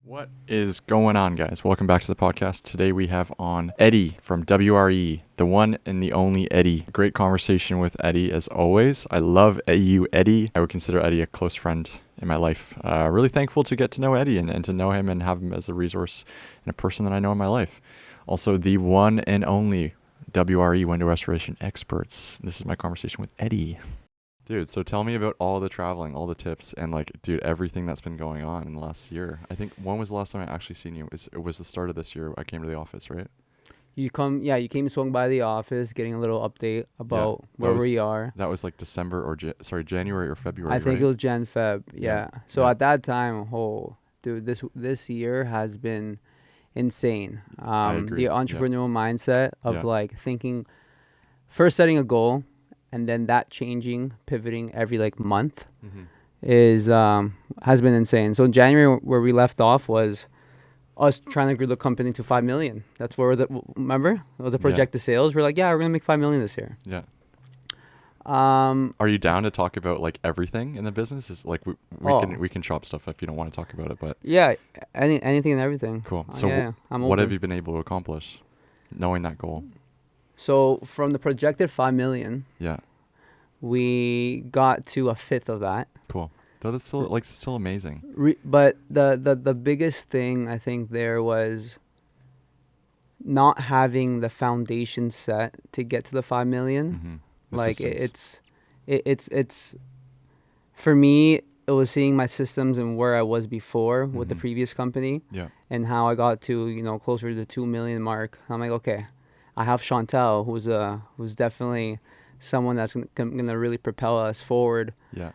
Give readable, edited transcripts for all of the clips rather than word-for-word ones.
What is going on, guys? Welcome back to the podcast. Today we have on Eddie from WRE, the one and the only Eddie. Great conversation with Eddie as always. I love you, Eddie. I would consider Eddie a close friend in my life. Really thankful to get to know Eddie and to know him and have him as a resource and a person that I know in my life. Also, the one and only WRE, window restoration experts. This is my conversation with Eddie. Dude, so tell me about all the traveling, all the tips, and dude, everything that's been going on in the last year. I think, when was the last time I actually seen you? It was the start of this year. I came to the office, right? You came swung by the office, getting a little update about where we are. That was like December or January or February. I think right? it was Jan Feb. Yeah. So Yeah. at that time, dude, this year has been insane. I agree. The entrepreneurial mindset of Yeah. thinking, first setting a goal, and then that changing, pivoting every month Mm-hmm. is has been insane. So in January, where we left off was us trying to grow the company to 5 million. That's where remember the projected sales. We're like, yeah, we're gonna make 5 million this year. Yeah. Are you down to talk about everything in the business? Is we can chop stuff if you don't want to talk about it, but yeah, anything and everything. cool. So yeah, I'm what open. have you been able to accomplish, knowing that goal? So from the projected 5 million, Yeah. we got to a fifth of that. Cool. So that's still amazing. But the biggest thing I think there was not having the foundation set to get to the 5 million. Mm-hmm. It's for me, it was seeing my systems and where I was before with the Mhm. previous company. Yeah. And how I got to closer to the 2 million mark. I'm like, okay, I have Chantel, who's definitely someone that's gonna really propel us forward. Yeah.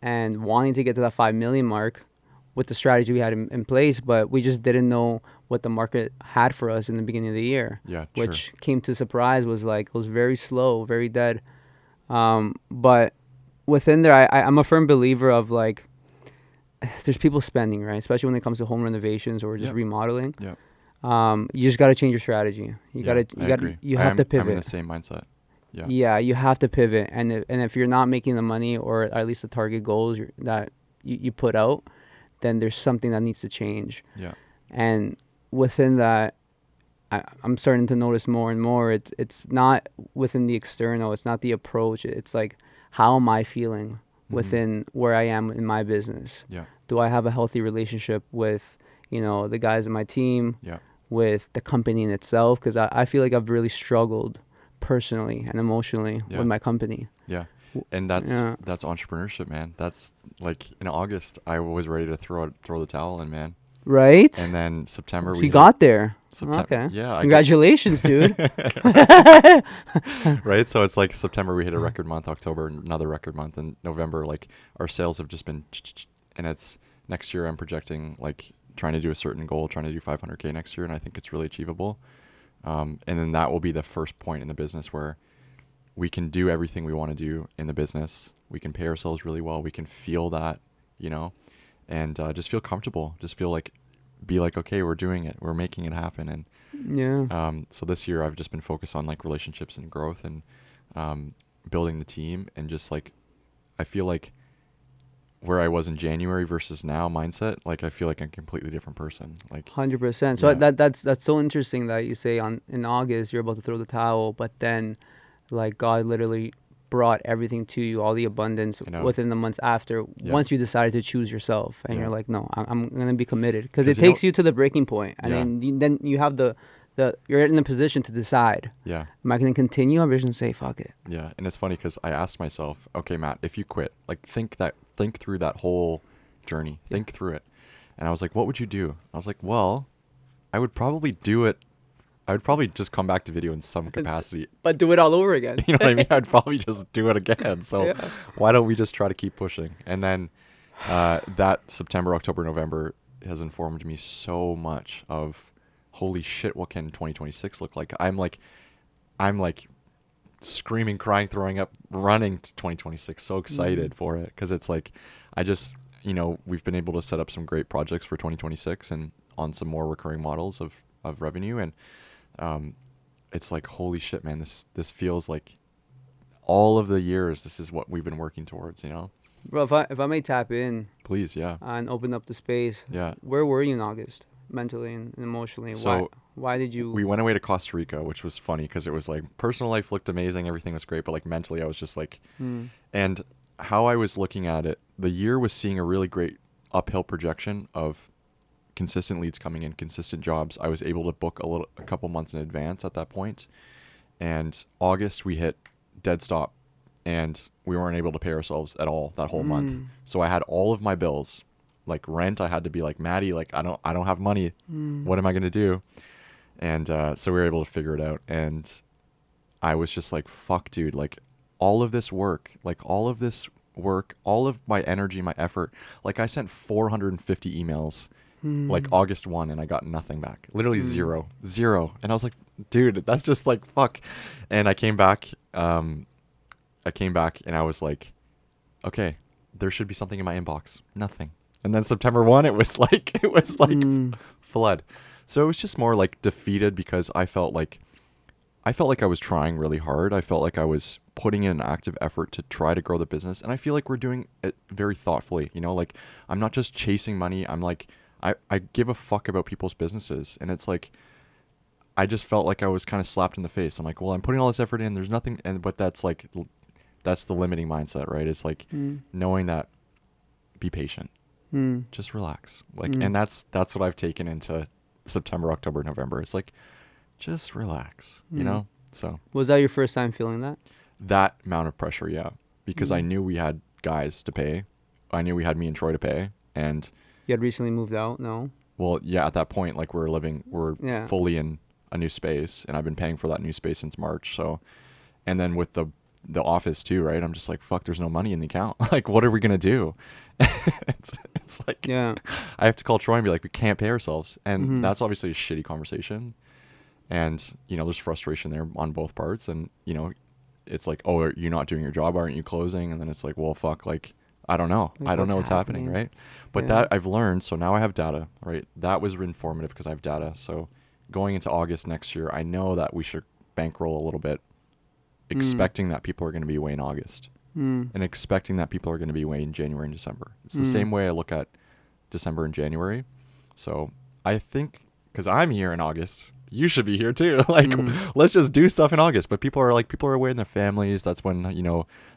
And wanting to get to that 5 million mark with the strategy we had in place, but we just didn't know what the market had for us in the beginning of the year. Yeah. Which came to surprise, was it was very slow, very dead. But within there, I'm a firm believer of there's people spending, right? Especially when it comes to home renovations or just remodeling. Yeah. You just got to change your strategy. You have to pivot. I'm in the same mindset. Yeah. Yeah, you have to pivot, and if you're not making the money or at least the target goals that you put out, then there's something that needs to change. Yeah. And within that, I'm starting to notice more and more. It's not within the external. It's not the approach. It's how am I feeling within where I am in my business? Yeah. Do I have a healthy relationship with the guys in my team? Yeah. With the company in itself? Because I feel like I've really struggled personally and emotionally with my company. Yeah. And that's entrepreneurship, man. That's in August, I was ready to throw the towel in, man. Right? And then September we got there. Okay. Yeah. Congratulations, dude. Right? So it's September, we hit a record month, October, another record month, and November, our sales have just been, and it's next year I'm projecting, trying to do a certain goal, trying to do 500K next year, and I think it's really achievable. And then that will be the first point in the business where we can do everything we want to do in the business. We can pay ourselves really well. We can feel that, and just feel comfortable. Just feel okay, we're doing it. We're making it happen. And so this year I've just been focused on relationships and growth and building the team, and just I feel where I was in January versus now mindset, I feel like I'm a completely different person. 100%. So that's so interesting that you say in August you're about to throw the towel, but then God literally brought everything to you, all the abundance within the months after, once you decided to choose yourself, and you're no, I'm going to be committed, because it takes you to the breaking point, and then you have you're in a position to decide. Yeah. Am I going to continue? I'm just going to say, fuck it. Yeah. And it's funny because I asked myself, okay, Matt, if you quit, think through that whole journey, think through it. And I was what would you do? I was well, I would probably do it. I would probably just come back to video in some capacity. But do it all over again. You know what I mean? I'd probably just do it again. So why don't we just try to keep pushing? And then that September, October, November has informed me so much of, holy shit, what can 2026 look like? I'm screaming, crying, throwing up, running to 2026. So excited for it, because it's I just, we've been able to set up some great projects for 2026 and on some more recurring models of revenue. And it's holy shit, man, this feels all of the years, this is what we've been working towards, Bro, if I may tap in, Please, yeah. and open up the space, Yeah. where were you in August, mentally and emotionally? So why did you? we went away to Costa Rica, which was funny because it was like personal life looked amazing, everything was great, but like mentally I was just like, and how I was looking at it, the year was seeing a really great uphill projection of consistent leads coming in, consistent jobs. I was able to book a couple months in advance at that point. And August we hit dead stop, and we weren't able to pay ourselves at all that whole month. So I had all of my bills, like rent. I had to be like, Maddie, like I don't have money. What am I gonna do? And so we were able to figure it out. And I was just like, fuck, dude, like all of this work, all of my energy, my effort. Like I sent 450 emails like August 1 and I got nothing back. Literally zero. And I was like, dude, that's just like fuck. And I came back and I was like, okay, there should be something in my inbox. Nothing. And then September 1 it was like flood. So it was just more like defeated because I felt like I was trying really hard. I felt like I was putting in an active effort to try to grow the business. And I feel like we're doing it very thoughtfully, like I'm not just chasing money. I'm like, I give a fuck about people's businesses. And it's like, I just felt like I was kind of slapped in the face. I'm like, well, I'm putting all this effort in. There's nothing. But that's the limiting mindset, right? It's like knowing that be patient, just relax. And that's what I've taken into September, October, November. It's like, just relax, So Was that your first time feeling that amount of pressure? Yeah. Because I knew we had guys to pay. I knew we had me and Troy to pay. And you had recently moved out? No? Well, yeah, at that point, like we're fully in a new space, and I've been paying for that new space since March. So, and then with the office too, right? I'm just like, fuck, there's no money in the account. Like, what are we going to do? it's like, yeah, I have to call Troy and be like, we can't pay ourselves. And that's obviously a shitty conversation. And, there's frustration there on both parts. And, it's like, oh, you're not doing your job. Aren't you closing? And then it's like, well, fuck, like, I don't know. Like, I don't know what's happening, right? But that I've learned. So now I have data, right? That was informative because I have data. So going into August next year, I know that we should bankroll a little bit, expecting that people are going to be away in August and expecting that people are going to be away in January and December. It's the same way I look at December and January. So I think because I'm here in August, you should be here too. Like, let's just do stuff in August. But people are away in their families. That's when,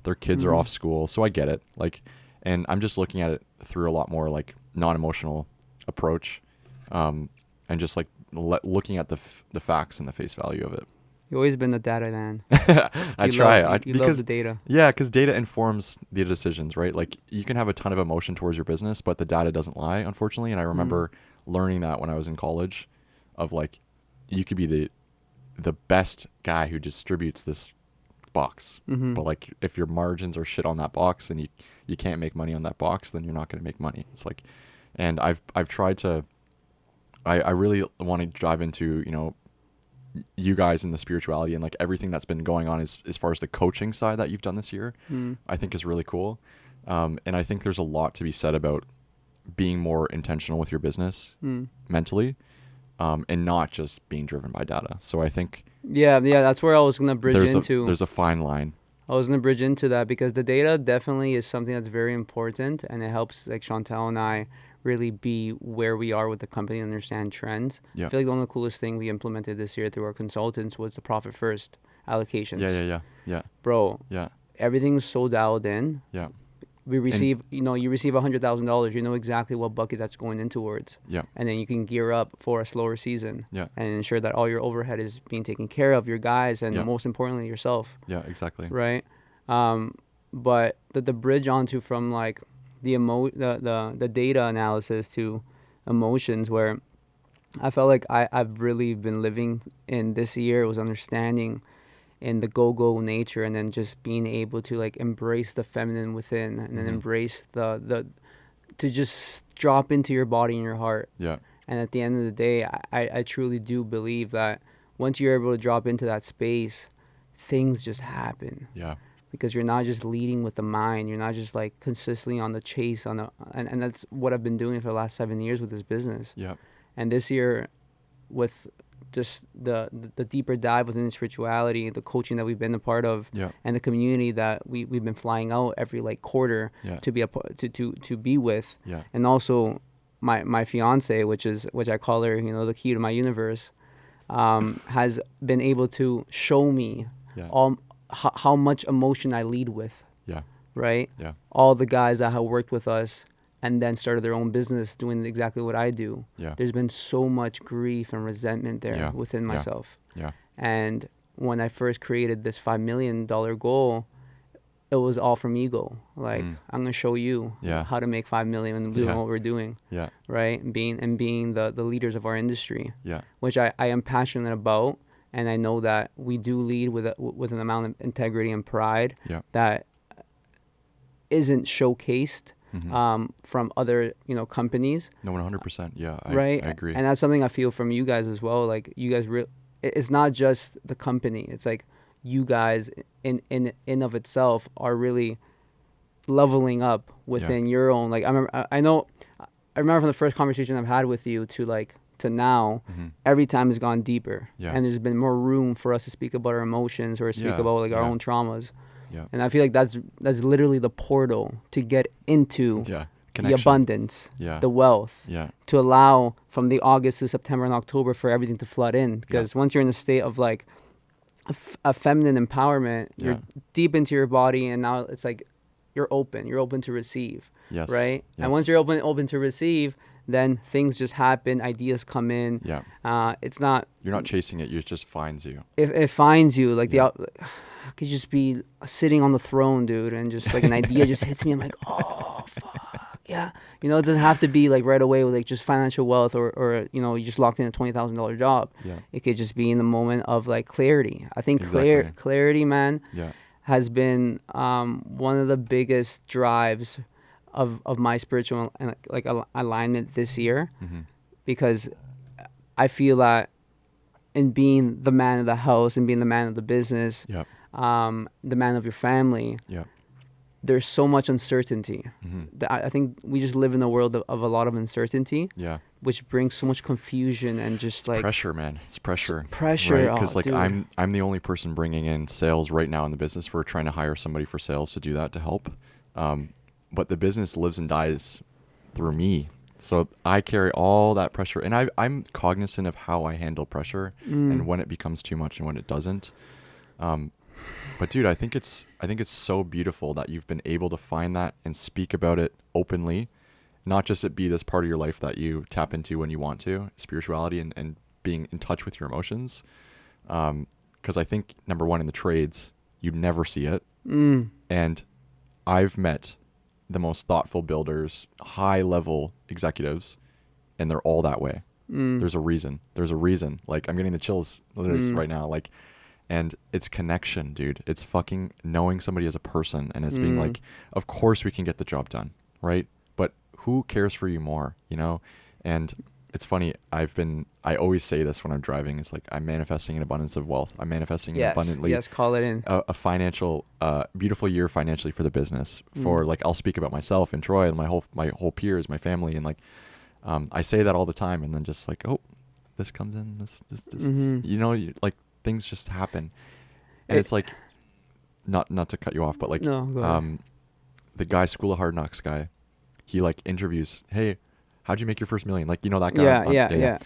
their kids are off school. So I get it. Like, and I'm just looking at it through a lot more like non-emotional approach, and just like looking at the facts and the face value of it. You've always been the data man. I try. You love the data. Yeah, because data informs the decisions, right? Like you can have a ton of emotion towards your business, but the data doesn't lie, unfortunately. And I remember learning that when I was in college, of like, you could be the best guy who distributes this box, but like if your margins are shit on that box and you can't make money on that box, then you're not going to make money. It's like, and I've tried to, I really want to dive into you guys in the spirituality and like everything that's been going on as far as the coaching side that you've done this year. I think is really cool, and I think there's a lot to be said about being more intentional with your business mentally, and not just being driven by data. So I think that's where I was gonna bridge into. There's a fine line. I was gonna bridge into that because the data definitely is something that's very important, and it helps like Chantel and I really be where we are with the company and understand trends. Yeah. I feel like one of the coolest thing we implemented this year through our consultants was the profit first allocations. Yeah. Bro. Yeah. Everything's so dialed in. Yeah. We receive, you receive $100,000. You know exactly what bucket that's going in towards. Yeah. And then you can gear up for a slower season. Yeah. And ensure that all your overhead is being taken care of, your guys, and most importantly, yourself. Yeah, exactly. Right. But the bridge onto from like the data analysis to emotions, where I felt like I've really been living in this year was understanding in the go nature, and then just being able to like embrace the feminine within, and then embrace the to just drop into your body and your heart. Yeah. And at the end of the day, I truly do believe that once you're able to drop into that space, things just happen. Yeah. Because you're not just leading with the mind, you're not just like consistently on the chase and that's what I've been doing for the last 7 years with this business. Yeah. And this year, with just the deeper dive within spirituality, the coaching that we've been a part of, Yeah. and the community that we've been flying out every like quarter Yeah. to be to be with, Yeah. and also my fiance, which I call her, the key to my universe, has been able to show me Yeah. how much emotion I lead with. Yeah. Right. Yeah. All the guys that have worked with us and then started their own business doing exactly what I do. Yeah. There's been so much grief and resentment there within myself. Yeah. And when I first created this $5 million goal, it was all from ego. Like, I'm gonna show you how to make 5 million and doing what we're doing. Yeah. Right. And being the leaders of our industry. Yeah. Which I am passionate about, and I know that we do lead with an amount of integrity and pride that isn't showcased from other companies. No, 100%. Yeah, I agree. And that's something I feel from you guys as well. Like, you guys it's not just the company. It's like you guys in of itself are really leveling up within your own. Like, I remember from the first conversation I've had with you to now, every time has gone deeper. Yeah. And there's been more room for us to speak about our emotions or speak about like our own traumas. Yeah. And I feel like that's literally the portal to get into the abundance, the wealth, to allow from the August to September and October for everything to flood in. Because once you're in a state of like a feminine empowerment, you're deep into your body, and now it's like you're open to receive. Yes. Right. Yes. And once you're open to receive, then things just happen, ideas come in. Yeah. It's not, you're not chasing it, it just finds you. It finds you. Like I could just be sitting on the throne, dude, and just like an idea just hits me. I'm like, oh fuck, yeah. It doesn't have to be like right away with like just financial wealth or you just locked in a $20,000 job. Yeah. It could just be in the moment of like clarity. I think clarity, man, has been one of the biggest drives of my spiritual and like alignment this year, because I feel that in being the man of the house and being the man of the business, the man of your family, there's so much uncertainty. That I think we just live in a world of a lot of uncertainty, which brings so much confusion and just like pressure, man. It's pressure. Pressure, right? Because I'm the only person bringing in sales right now in the business. We're trying to hire somebody for sales to do that to help. But the business lives and dies through me. So I carry all that pressure, and I'm cognizant of how I handle pressure and when it becomes too much and when it doesn't. But dude, I think it's so beautiful that you've been able to find that and speak about it openly, not just it be this part of your life that you tap into when you want to, spirituality and being in touch with your emotions. Because I think number one, in the trades, you never see it. And I've met the most thoughtful builders, high level executives, and they're all that way. There's a reason. Like, I'm getting the chills right now. Like, and it's connection, dude. It's fucking knowing somebody as a person, and it's being like, of course we can get the job done, right? But who cares for you more, And it's funny, I always say this when I'm driving, it's like, I'm manifesting an abundance of wealth. I'm manifesting an abundantly. Yes, call it in. A financial, beautiful year financially for the business. For like, I'll speak about myself and Troy and my whole peers, my family. And like, I say that all the time, and then just like, oh, this comes in, this like things just happen. And it's like, not to cut you off, but like, no, go ahead. The guy, School of Hard Knocks guy, he like interviews, hey, how'd you make your first million? Like, that guy. Yeah.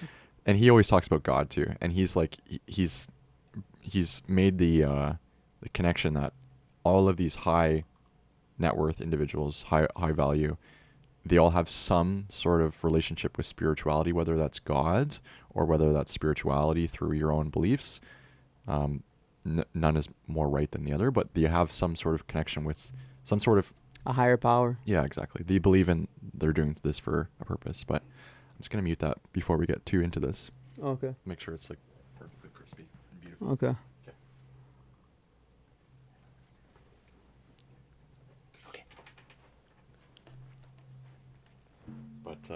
And he always talks about God too. And he's like, he's made the connection that all of these high net worth individuals, high value, they all have some sort of relationship with spirituality, whether that's God or whether that's spirituality through your own beliefs. None is more right than the other, but you have some sort of connection with some sort of a higher power. Yeah, exactly. They believe they're doing this for a purpose. But I'm just going to mute that before we get too into this. Okay. Make sure it's like perfectly crispy and beautiful. Okay. But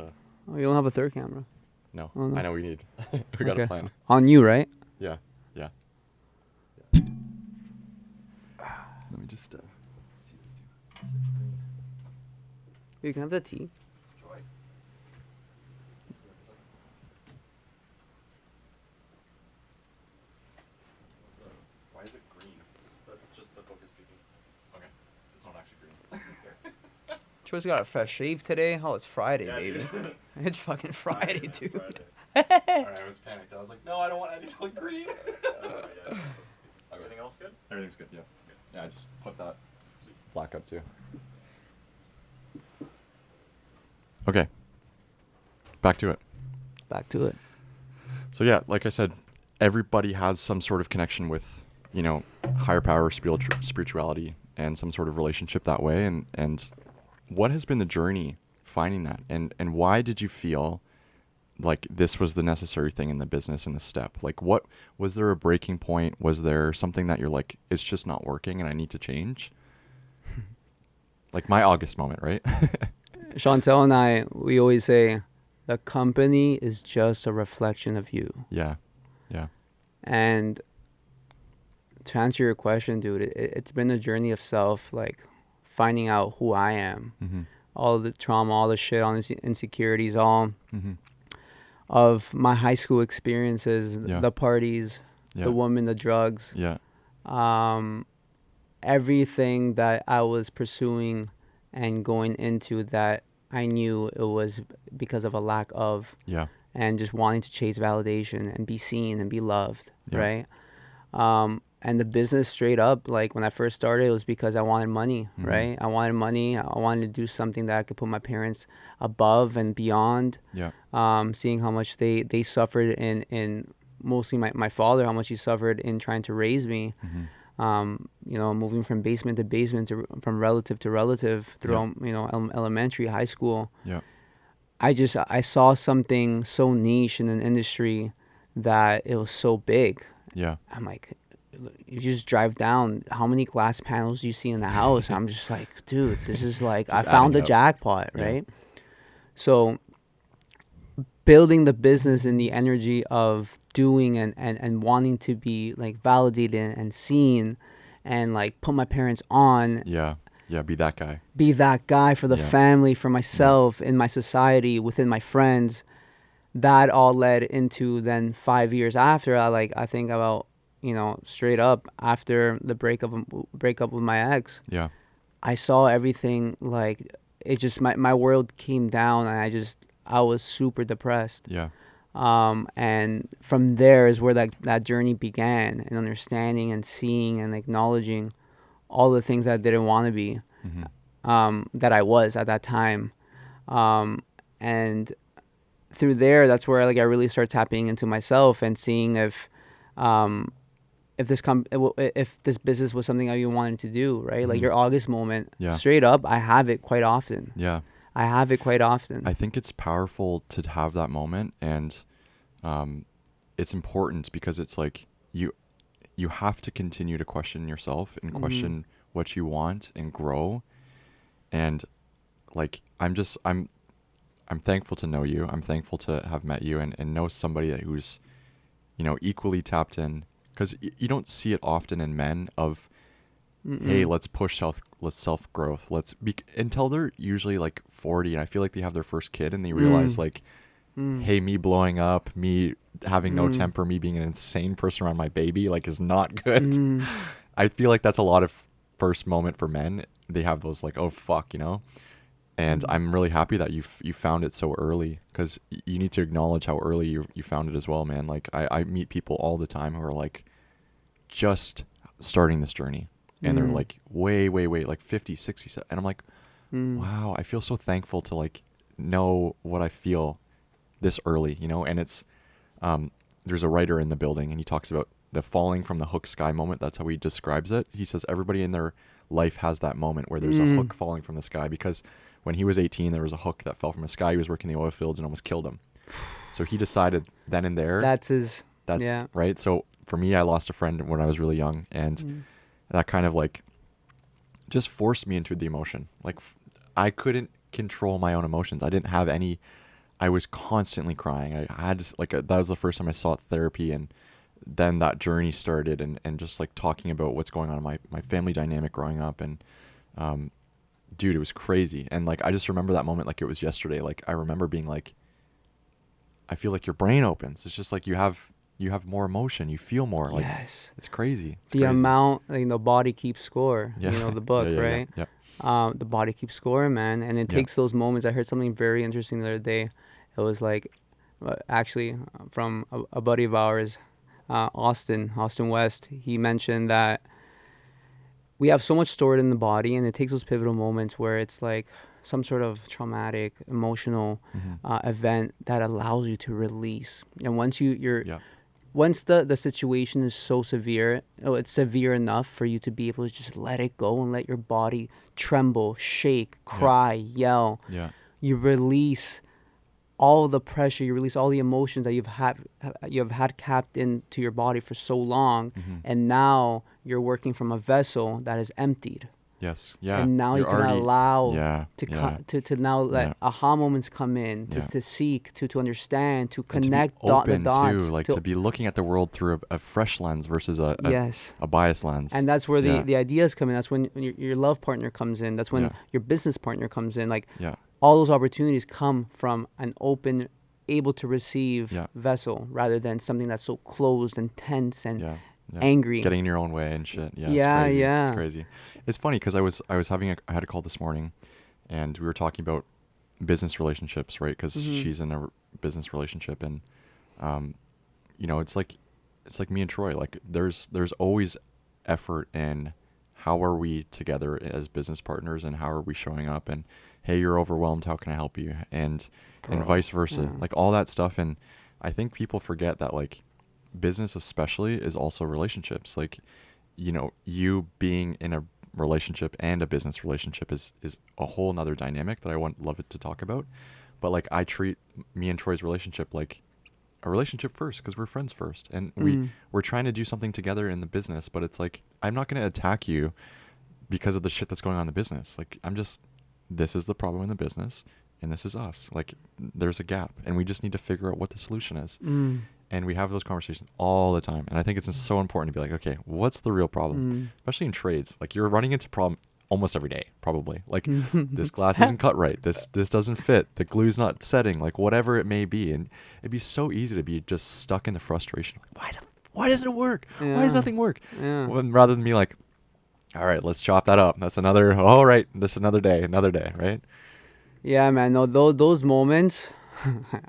you don't have a third camera? No. Oh, no. I know we need. We got a plan. On you, right? Yeah. Let me just You can have the tea. Troy's got a fresh shave today. Oh, it's Friday, baby. It's fucking Friday, dude. Friday. Alright, I was panicked. I was like, no, I don't want any to look green. Everything else good? Everything's good, yeah. Yeah, I just put that black up too. Okay. Back to it. Back to it. So yeah, like I said, everybody has some sort of connection with, you know, higher power, spirituality, and some sort of relationship that way. And what has been the journey finding that? And why did you feel like this was the necessary thing in the business and the step? Like, what was there a breaking point? Was there something that you're like, it's just not working and I need to change? Like my August moment, right? Chantel and I, we always say the company is just a reflection of you. Yeah. Yeah. And to answer your question, dude, it's been a journey of self, like finding out who I am, Mm-hmm. all the trauma, all the shit, all the insecurities, all Mm-hmm. of my high school experiences, Yeah. the parties, Yeah. the women, the drugs, Yeah. everything that I was pursuing and going into that I knew it was because of a lack of, Yeah. and just wanting to chase validation and be seen and be loved, Yeah. right? And the business straight up, like when I first started, it was because I wanted money, Mhm. right? I wanted money. I wanted to do something that I could put my parents above and beyond. Yeah. Seeing how much they suffered in mostly my father, how much he suffered in trying to raise me. Mm-hmm. You know, moving from basement to basement, from relative to relative through, you know, elementary, high school. Yeah. I saw something so niche in an industry that it was so big. Yeah. I'm like, you just drive down, how many glass panels do you see in the house? I'm just like, dude, this is like, I found the jackpot, right? Yeah. So building the business in the energy of doing and wanting to be like validated and seen and like put my parents on. Yeah. Yeah. Be that guy. Be that guy for the Yeah. family, for myself, in my society, within my friends. That all led into then 5 years after, I think about, you know, straight up after the breakup with my ex. Yeah. I saw everything, like, it just, my world came down and I was super depressed. Yeah. And from there is where that journey began, and understanding and seeing and acknowledging all the things that I didn't want to be, Mm-hmm. that I was at that time. And through there, that's where I really start tapping into myself and seeing if this business was something I even wanted to do, right? Mm-hmm. Like your August moment, Yeah. straight up, I have it quite often. Yeah. I have it quite often. I think it's powerful to have that moment, and it's important because it's like you have to continue to question yourself and question what you want and grow. And like I'm thankful to know you. I'm thankful to have met you and know somebody who's, you know, equally tapped in, because you don't see it often in men of, hey, let's push self growth. Until they're usually like 40, and I feel like they have their first kid and they realize like, hey, me blowing up, me having no temper, me being an insane person around my baby, like, is not good. I feel like that's a lot of first moment for men. They have those like, oh fuck, you know. And I'm really happy that you found it so early, because you need to acknowledge how early you found it as well, man. Like I meet people all the time who are like just starting this journey, and they're like way like 50, 60, and I'm like, wow, I feel so thankful to like know what I feel this early, you know. And it's there's a writer in the building, and he talks about the falling from the hook sky moment. That's how he describes it. He says everybody in their life has that moment where there's a hook falling from the sky, because when he was 18, there was a hook that fell from the sky. He was working the oil fields and almost killed him. So he decided then and there. That's yeah. Right. So for me, I lost a friend when I was really young, and that kind of like just forced me into the emotion. Like I couldn't control my own emotions. I didn't have any. I was constantly crying. I had that was the first time I sought therapy, and then that journey started, and just like talking about what's going on in my family dynamic growing up, and dude, it was crazy. And like I just remember that moment like it was yesterday. Like I remember being like, I feel like your brain opens. It's just like you have more emotion, you feel more. Like, yes, it's crazy. It's the crazy. amount, like the body keeps score. Yeah. You know the book, right? Yeah. the body keeps scoring, man. And it takes those moments. I heard something very interesting the other day. It was like, actually, from a buddy of ours, Austin West. He mentioned that we have so much stored in the body, and it takes those pivotal moments where it's like some sort of traumatic, emotional event that allows you to release. And once once the situation is so severe, it's severe enough for you to be able to just let it go and let your body tremble, shake, cry, yell. Yeah. You release all the pressure, you release all the emotions that you've had capped into your body for so long, and now you're working from a vessel that is emptied. Yes. Yeah. And now you're you can already, allow to now let aha moments come in, to seek, to understand, to connect and to be open the dots. too, like to be looking at the world through a fresh lens versus a biased lens. And that's where the ideas come in. That's when your love partner comes in. That's when your business partner comes in. Like all those opportunities come from an open, able to receive vessel rather than something that's so closed and tense and angry, getting in your own way and shit. It's crazy. It's funny because I had a call this morning, and we were talking about business relationships, right? Because she's in a business relationship, and it's like me and Troy. Like there's always effort in how are we together as business partners, and how are we showing up, and hey, you're overwhelmed, how can I help you, and vice versa, like all that stuff. And I think people forget that like business especially is also relationships. Like, you being in a relationship and a business relationship is a whole nother dynamic that I would love it to talk about. But like I treat me and Troy's relationship like a relationship first, because we're friends first, and we're trying to do something together in the business. But it's like, I'm not going to attack you because of the shit that's going on in the business. Like this is the problem in the business, and this is us. Like there's a gap, and we just need to figure out what the solution is. And we have those conversations all the time. And I think it's just so important to be like, okay, what's the real problem? Especially in trades. Like you're running into problem almost every day, probably. Like this glass isn't cut right. This doesn't fit. The glue's not setting, like whatever it may be. And it'd be so easy to be just stuck in the frustration. Why doesn't it work? Yeah. Why does nothing work? Yeah. Rather than be like, all right, let's chop that up. That's another day, right? Yeah, man. No, those moments,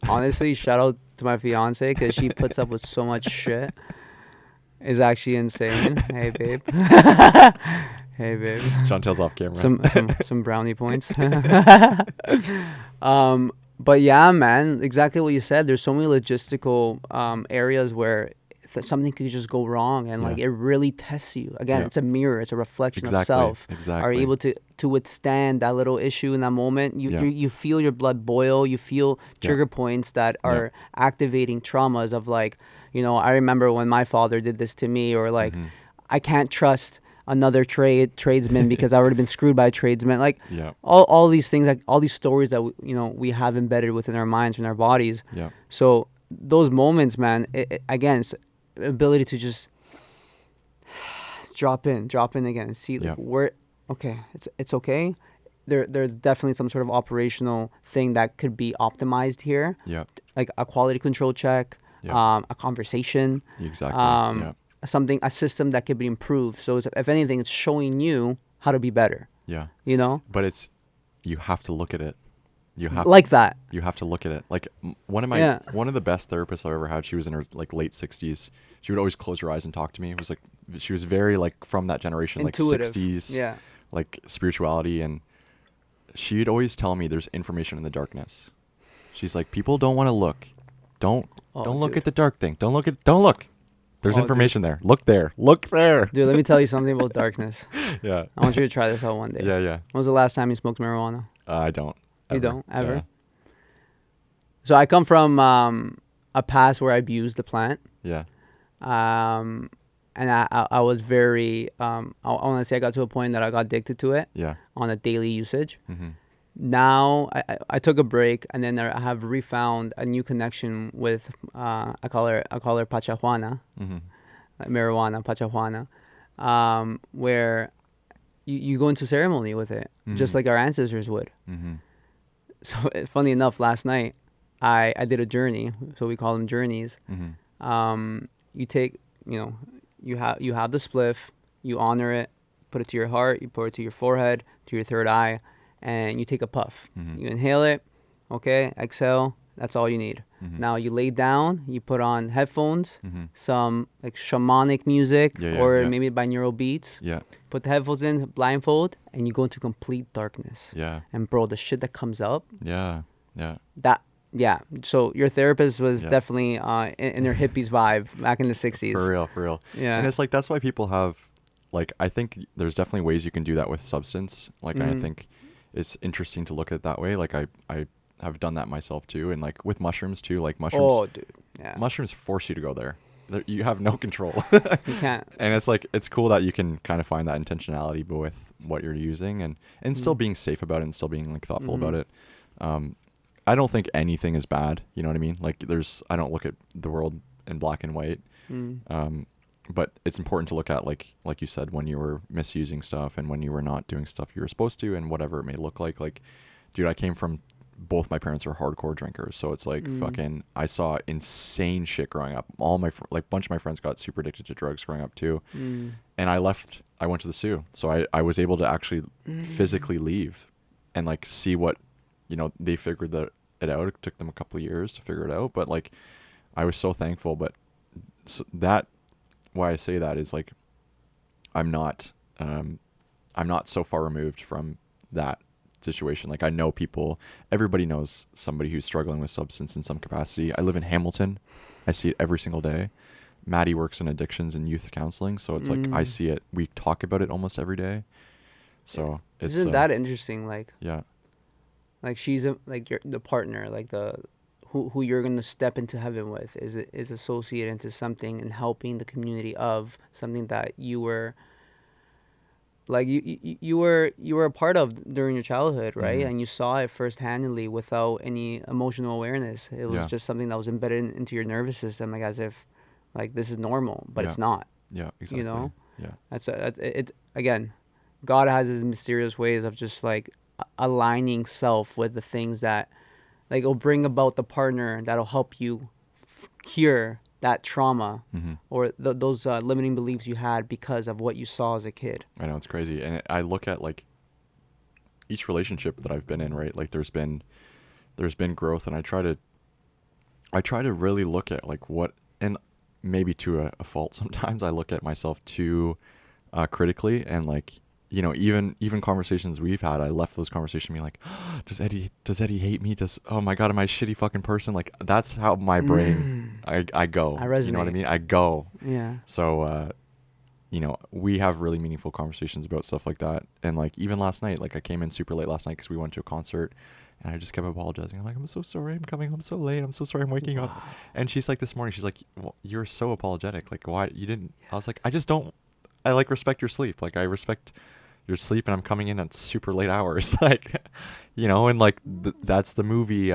honestly, shout out to my fiance, because she puts up with so much shit. Is actually insane. Hey, babe. Hey, babe. Chantel's off camera. Some brownie points. But yeah, man, exactly what you said. There's so many logistical areas where something could just go wrong, and like it really tests you. Again, it's a mirror. It's a reflection of self. Exactly. Are you able to withstand that little issue in that moment? You feel your blood boil. You feel trigger points that are activating traumas of like, I remember when my father did this to me, or like, I can't trust another tradesman because I've already been screwed by a tradesman. Like all these things, like all these stories that we have embedded within our minds and our bodies. Yeah. So those moments, man, again, it's ability to just drop in again and see like where, okay, it's okay. There's definitely some sort of operational thing that could be optimized here. Yeah. Like a quality control check, a conversation. Exactly. A system that could be improved. So if anything, it's showing you how to be better. Yeah. But you have to look at it. You have to look at it. Like one of the best therapists I've ever had, she was in her like late 60s. She would always close her eyes and talk to me. It was like, she was very like from that generation, intuitive. Like 60s, like spirituality. And she'd always tell me there's information in the darkness. She's like, people don't want to look. Don't look at the dark thing. Don't look. There's information there. Look there. Dude, let me tell you something about darkness. Yeah. I want you to try this out one day. Yeah. When was the last time you smoked marijuana? I don't. You don't? Ever? Yeah. So I come from a past where I abused the plant. Yeah. And I was very, I want to say I got to a point that I got addicted to it. Yeah. On a daily usage. Mm-hmm. Now I took a break, and then I have refound a new connection with I call her Pachajuana, like marijuana, Pachajuana, where you go into ceremony with it, just like our ancestors would. Mm-hmm. So funny enough, last night I did a journey, so we call them journeys. Mm-hmm. You take, you have the spliff, you honor it, put it to your heart, you put it to your forehead, to your third eye, and you take a puff. You inhale it, okay, exhale, that's all you need. Now you lay down, you put on headphones, some like shamanic music, or maybe binaural beats. Put the headphones in, blindfold, and you go into complete darkness. And bro, the shit that comes up. So your therapist was definitely in their hippies vibe back in the 60s. For real. And it's like, that's why people have, like, I think there's definitely ways you can do that with substance. Like, I think it's interesting to look at it that way. Like, I have done that myself too. And like with mushrooms too, like mushrooms force you to go there. You have no control. You can't. And it's like, it's cool that you can kind of find that intentionality with what you're using and still being safe about it and still being like thoughtful about it. I don't think anything is bad. You know what I mean? Like I don't look at the world in black and white. But it's important to look at, like you said, when you were misusing stuff and when you were not doing stuff you were supposed to, and whatever it may look like. Like, dude, I came from, both my parents are hardcore drinkers. So it's like fucking, I saw insane shit growing up. All my, bunch of my friends got super addicted to drugs growing up too. And I went to the Sioux. So I was able to actually physically leave and like see what, they figured it out. It took them a couple of years to figure it out. But like, I was so thankful. But why I say that is like, I'm not so far removed from that situation. Like, I know everybody knows somebody who's struggling with substance in some capacity. I live in Hamilton. I see it every single day. Maddie works in addictions and youth counseling. So it's like, I see it. We talk about it almost every day. So isn't that interesting? Like, like she's the partner, like who you're going to step into heaven with is associated into something and helping the community of something that you were like you were a part of during your childhood, right? And you saw it first-handedly without any emotional awareness. It was just something that was embedded into your nervous system, like as if like this is normal, but it's not. Exactly. That's it again. God has his mysterious ways of just like aligning self with the things that like it'll bring about the partner that'll help you cure that trauma or those limiting beliefs you had because of what you saw as a kid. I know, it's crazy. And I look at like each relationship that I've been in, right? Like there's been growth, and I try to really look at like what, and maybe to a fault sometimes, I look at myself too critically, and like, even conversations we've had, I left those conversations being like, oh, does Eddie hate me? Oh my God, am I a shitty fucking person? Like, that's how my brain, I go. I resonate. You know what I mean? I go. Yeah. So, we have really meaningful conversations about stuff like that. And like, even last night, like I came in super late last night because we went to a concert, and I just kept apologizing. I'm like, I'm so sorry I'm coming home so late. I'm so sorry I'm waking up. And she's like, this morning, she's like, well, you're so apologetic. Like, why you didn't? I was like, I like respect your sleep. Like, I respect your sleep, and I'm coming in at super late hours. Like, and like that's the movie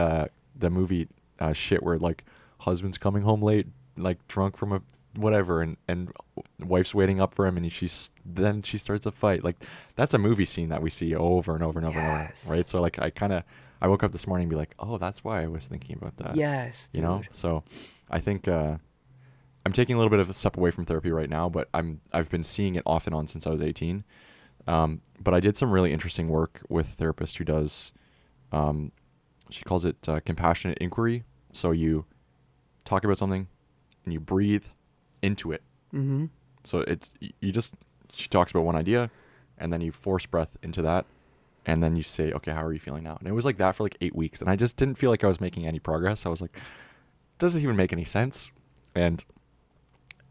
shit where like husband's coming home late, like drunk from a whatever, and wife's waiting up for him, and then she starts a fight. Like, that's a movie scene that we see over and over and over and over, right? So like, I woke up this morning and be like, oh, that's why I was thinking about that. Yes, dude. So I think I'm taking a little bit of a step away from therapy right now, but I've been seeing it off and on since I was 18. But I did some really interesting work with a therapist who does, she calls it compassionate inquiry. So you talk about something and you breathe into it. So she talks about one idea, and then you force breath into that, and then you say, okay, how are you feeling now? And it was like that for like 8 weeks, and I just didn't feel like I was making any progress. I was like, does it even make any sense? And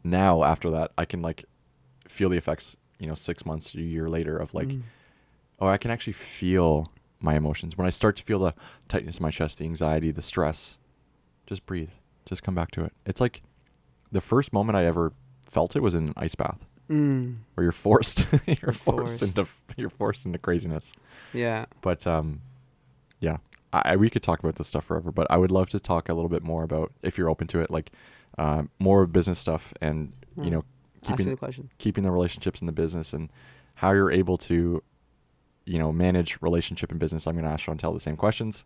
now after that, I can like feel the effects, 6 months, a year later of like, oh, I can actually feel my emotions. When I start to feel the tightness in my chest, the anxiety, the stress, just breathe, just come back to it. It's like the first moment I ever felt it was in an ice bath, where you're forced, forced into craziness. Yeah. But, yeah, we could talk about this stuff forever, but I would love to talk a little bit more about, if you're open to it, like, more business stuff and, keeping the relationships in the business and how you're able to, manage relationship and business. I'm going to ask Chantel the same questions.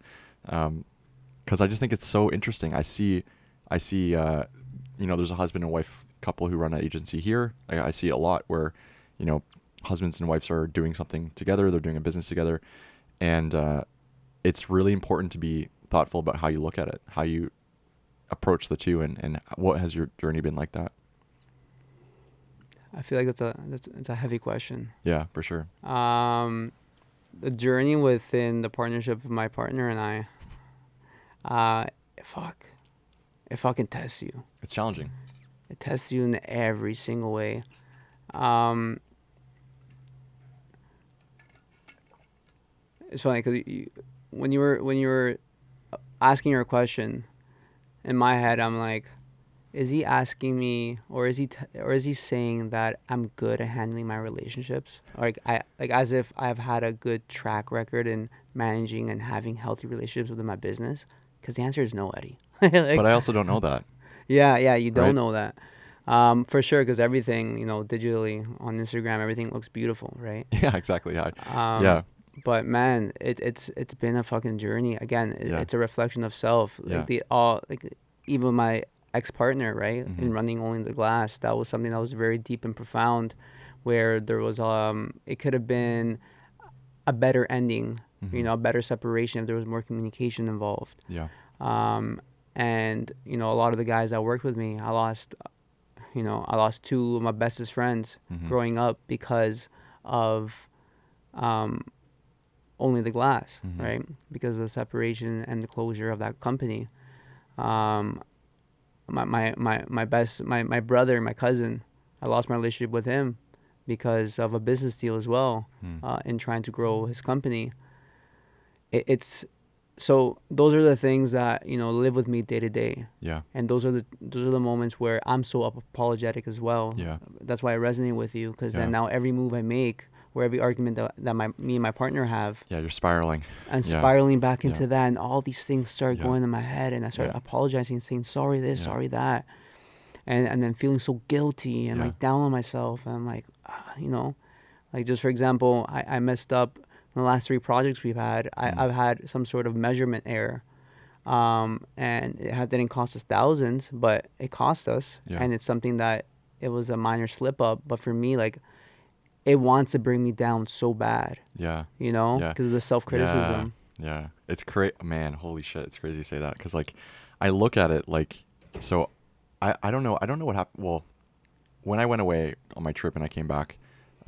Cause I just think it's so interesting. I see, there's a husband and wife couple who run an agency here. I see it a lot where, husbands and wives are doing something together, they're doing a business together, and it's really important to be thoughtful about how you look at it, how you approach the two, and what has your journey been like that? I feel like it's a heavy question. Yeah, for sure. The journey within the partnership of my partner and I, it fucking tests you. It's challenging. It tests you in every single way. It's funny because when you were asking your question, in my head I'm like, is he asking me, or is he saying that I'm good at handling my relationships, like as if I've had a good track record in managing and having healthy relationships within my business? Because the answer is no, Eddie. But I also don't know that. Yeah, you don't Right? know that. For sure, because everything, digitally on Instagram, everything looks beautiful, right? Yeah, exactly. Yeah. But man, it's been a fucking journey. Again, it's a reflection of self. Even my ex-partner, right? Mm-hmm. In running Only the Glass, that was something that was very deep and profound, where there was it could have been a better ending, Mm-hmm. a better separation if there was more communication involved. Yeah. And a lot of the guys that worked with me, I lost two of my bestest friends Mm-hmm. growing up because of Only the Glass, Mm-hmm. right? Because of the separation and the closure of that company. My brother, my cousin, I lost my relationship with him because of a business deal as well, in trying to grow his company. So those are the things that live with me day to day. Yeah. And those are the moments where I'm so apologetic as well. Yeah. That's why I resonate with you, because then now every move I make, or every argument that me and my partner have, You're spiraling. and spiraling back into Yeah. that, and all these things start going in my head, and I start apologizing, saying sorry this, sorry that, and then feeling so guilty and like down on myself, and I'm like, like just for example, I messed up in the last 3 projects we've had. I've had some sort of measurement error, and it didn't cost us thousands, but it cost us, and it's something that it was a minor slip up, but for me, like, it wants to bring me down so bad. Yeah. Because of the self-criticism. Yeah. It's crazy, man. Holy shit. It's crazy to say that. Cause like, I look at it like, so I don't know. I don't know what happened. Well, when I went away on my trip and I came back,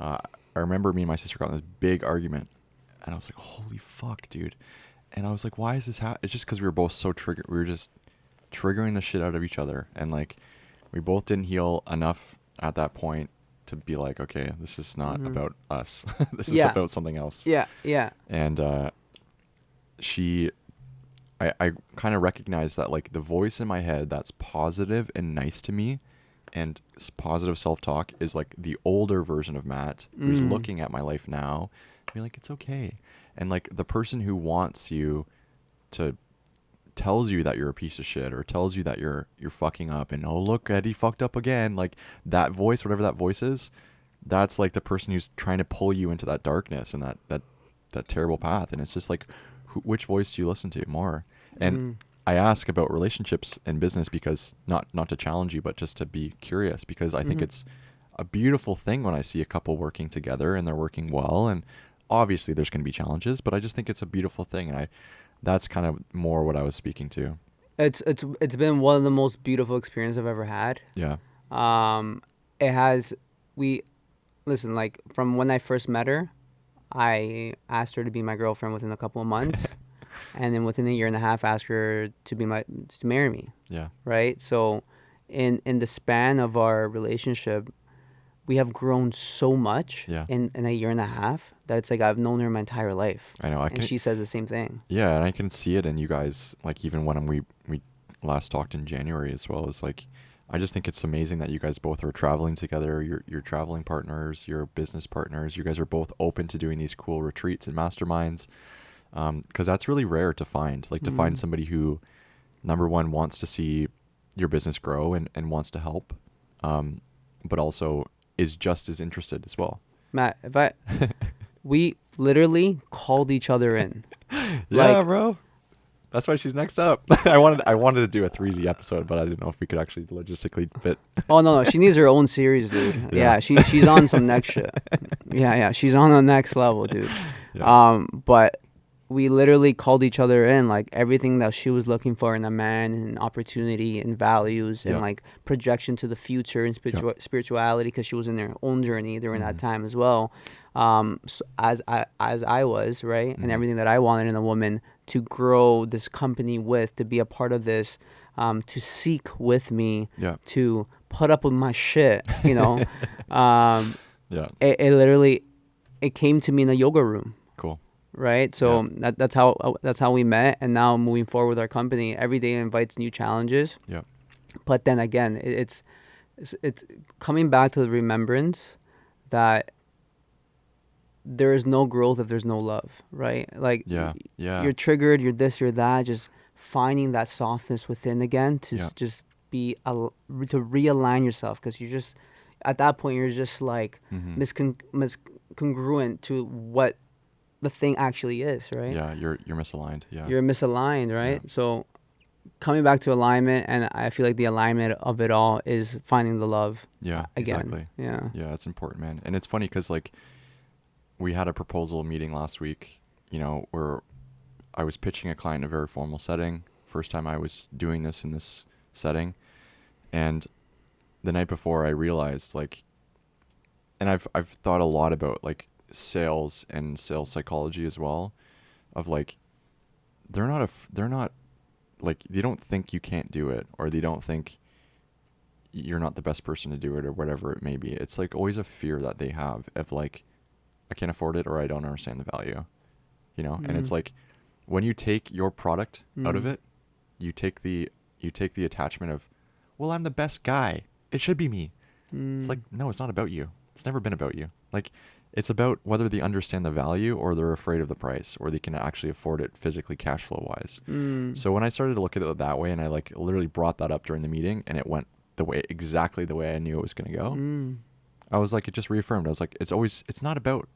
I remember me and my sister got in this big argument, and I was like, holy fuck, dude. And I was like, why is this It's just cause we were both so triggered. We were just triggering the shit out of each other. And like, we both didn't heal enough at that point to be like, okay, this is not about us. This is about something else. Yeah. And I kind of recognize that, like, the voice in my head that's positive and nice to me and positive self-talk is like the older version of Matt who's looking at my life now and be like, it's okay. And like the person who wants you to tells you that you're a piece of shit, or tells you that you're fucking up, and oh look, Eddie fucked up again, like that voice, whatever that voice is, that's like the person who's trying to pull you into that darkness and that terrible path. And it's just like, which voice do you listen to more? And I ask about relationships and business because not to challenge you, but just to be curious, because I think it's a beautiful thing when I see a couple working together and they're working well, and obviously there's going to be challenges, but I just think it's a beautiful thing. And that's kind of more what I was speaking to. It's been one of the most beautiful experiences I've ever had. Yeah. Listen, like, from when I first met her, I asked her to be my girlfriend within a couple of months. And then within a year and a half, asked her to marry me. Yeah. Right. So in the span of our relationship, we have grown so much in a year and a half that it's like I've known her my entire life. I know. And she says the same thing. Yeah, and I can see it in you guys. Like, even when we last talked in January as well, is like, I just think it's amazing that you guys both are traveling together. You're traveling partners, you're business partners. You guys are both open to doing these cool retreats and masterminds. Because that's really rare to find. Like, to find somebody who, number one, wants to see your business grow and wants to help, but also is just as interested as well. Matt, we literally called each other in. Yeah, bro. That's why she's next up. I wanted to do a 3Z episode, but I didn't know if we could actually logistically fit. Oh no, she needs her own series, dude. Yeah, she's on some next shit. Yeah, she's on the next level, dude. Yeah. But we literally called each other in, like everything that she was looking for in a man, and opportunity and values and like projection to the future and spirituality, because she was in her own journey during that time as well. So as I was, right, and everything that I wanted in a woman to grow this company with, to be a part of this, to seek with me, to put up with my shit, you know. It literally, it came to me in a yoga room. Cool. Right, so that's how we met, and now moving forward with our company, every day invites new challenges. Yeah. But then again, it's coming back to the remembrance that there is no growth if there's no love, right? Like you're triggered, you're this, you're that. Just finding that softness within again to just be to realign yourself, because you're just at that point you're just like miscongruent to what the thing actually is, right? Yeah, you're misaligned. Yeah, you're misaligned, right? Yeah. So coming back to alignment, and I feel like the alignment of it all is finding the love. Yeah, again. Exactly. Yeah, it's important, man. And it's funny because like we had a proposal meeting last week, you know, where I was pitching a client in a very formal setting. First time I was doing this in this setting, and the night before I realized like, and I've thought a lot about like sales and sales psychology as well, of like they're not like, they don't think you can't do it, or they don't think you're not the best person to do it, or whatever it may be. It's like always a fear that they have of like, I can't afford it, or I don't understand the value, you know. And it's like when you take your product out of it, you take the attachment of, well, I'm the best guy, it should be me. It's like, no, it's not about you. It's never been about you. Like, it's about whether they understand the value, or they're afraid of the price, or they can actually afford it physically, cash flow wise. So when I started to look at it that way, and I like literally brought that up during the meeting, and it went exactly the way I knew it was going to go. I was like, it just reaffirmed. I was like, it's not about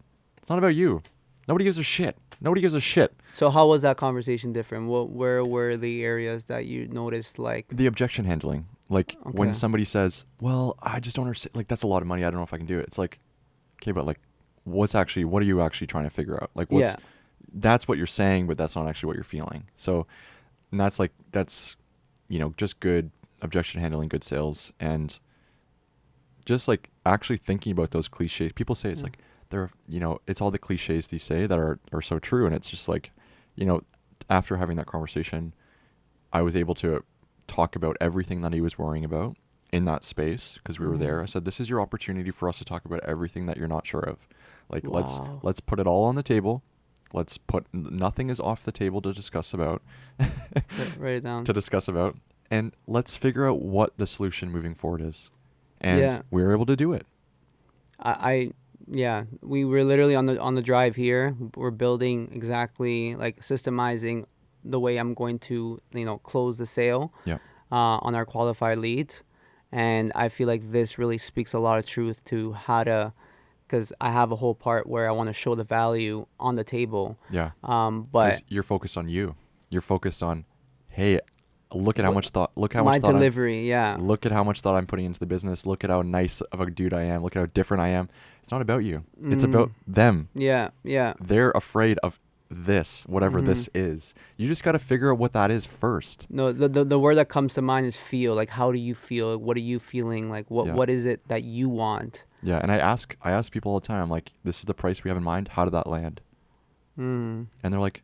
you. Nobody gives a shit. Nobody gives a shit. So how was that conversation different? Where were the areas that you noticed, like the objection handling? Like when somebody says, well, I just don't understand, like, that's a lot of money, I don't know if I can do it. It's like, okay, but like, what are you actually trying to figure out? Like, that's what you're saying, but that's not actually what you're feeling. So, and that's, you know, just good objection handling, good sales, and just like actually thinking about those cliches. People say it's like, they're, you know, it's all the cliches they say that are so true. And it's just like, you know, after having that conversation, I was able to talk about everything that he was worrying about in that space, because we were there. I said, this is your opportunity for us to talk about everything that you're not sure of. Like, let's put it all on the table. Let's put, nothing is off the table to discuss about. Write it down. To discuss about. And let's figure out what the solution moving forward is. And we were able to do it. We were literally on the drive here. We're building exactly, like, systemizing the way I'm going to, you know, close the sale on our qualified leads. And I feel like this really speaks a lot of truth to how to, because I have a whole part where I want to show the value on the table. Yeah. But you're focused on you. You're focused on, hey, look at how much thought. Look how much thought. My delivery. Look at how much thought I'm putting into the business. Look at how nice of a dude I am. Look at how different I am. It's not about you. It's about them. Yeah. They're afraid of this, whatever this is. You just got to figure out what that is first. No, the word that comes to mind is feel. Like, how do you feel? What are you feeling? Like, what is it that you want? Yeah, and I ask people all the time, like, this is the price we have in mind. How did that land? And they're like,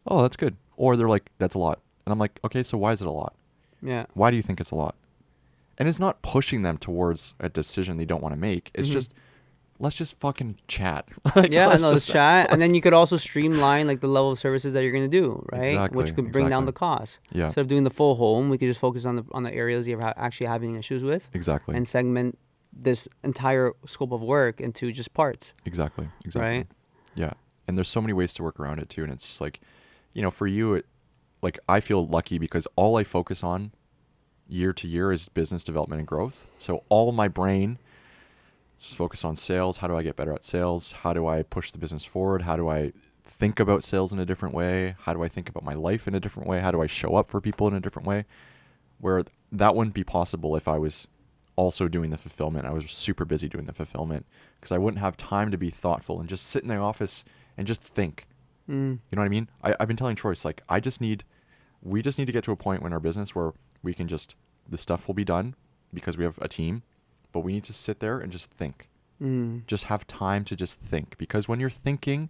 oh, that's good. Or they're like, that's a lot. And I'm like, okay, so why is it a lot? Yeah. Why do you think it's a lot? And it's not pushing them towards a decision they don't want to make. It's just, let's just fucking chat. Like, let's chat. And then you could also streamline, like, the level of services that you're going to do, right? Exactly. Which could bring down the cost. Yeah. Instead of doing the full home, we could just focus on the areas you're actually having issues with. Exactly. And segment this entire scope of work into just parts. Exactly. Right? Yeah. And there's so many ways to work around it too. And it's just like, you know, for you, like, I feel lucky because all I focus on year to year is business development and growth. So all my brain just focus on sales. How do I get better at sales? How do I push the business forward? How do I think about sales in a different way? How do I think about my life in a different way? How do I show up for people in a different way? Where that wouldn't be possible if I was also doing the fulfillment. I was super busy doing the fulfillment because I wouldn't have time to be thoughtful and just sit in the office and just think. You know what I mean? I've been telling Troyce, like, we just need to get to a point in our business where we can the stuff will be done because we have a team, but we need to sit there and just think. Just have time to just think, because when you're thinking,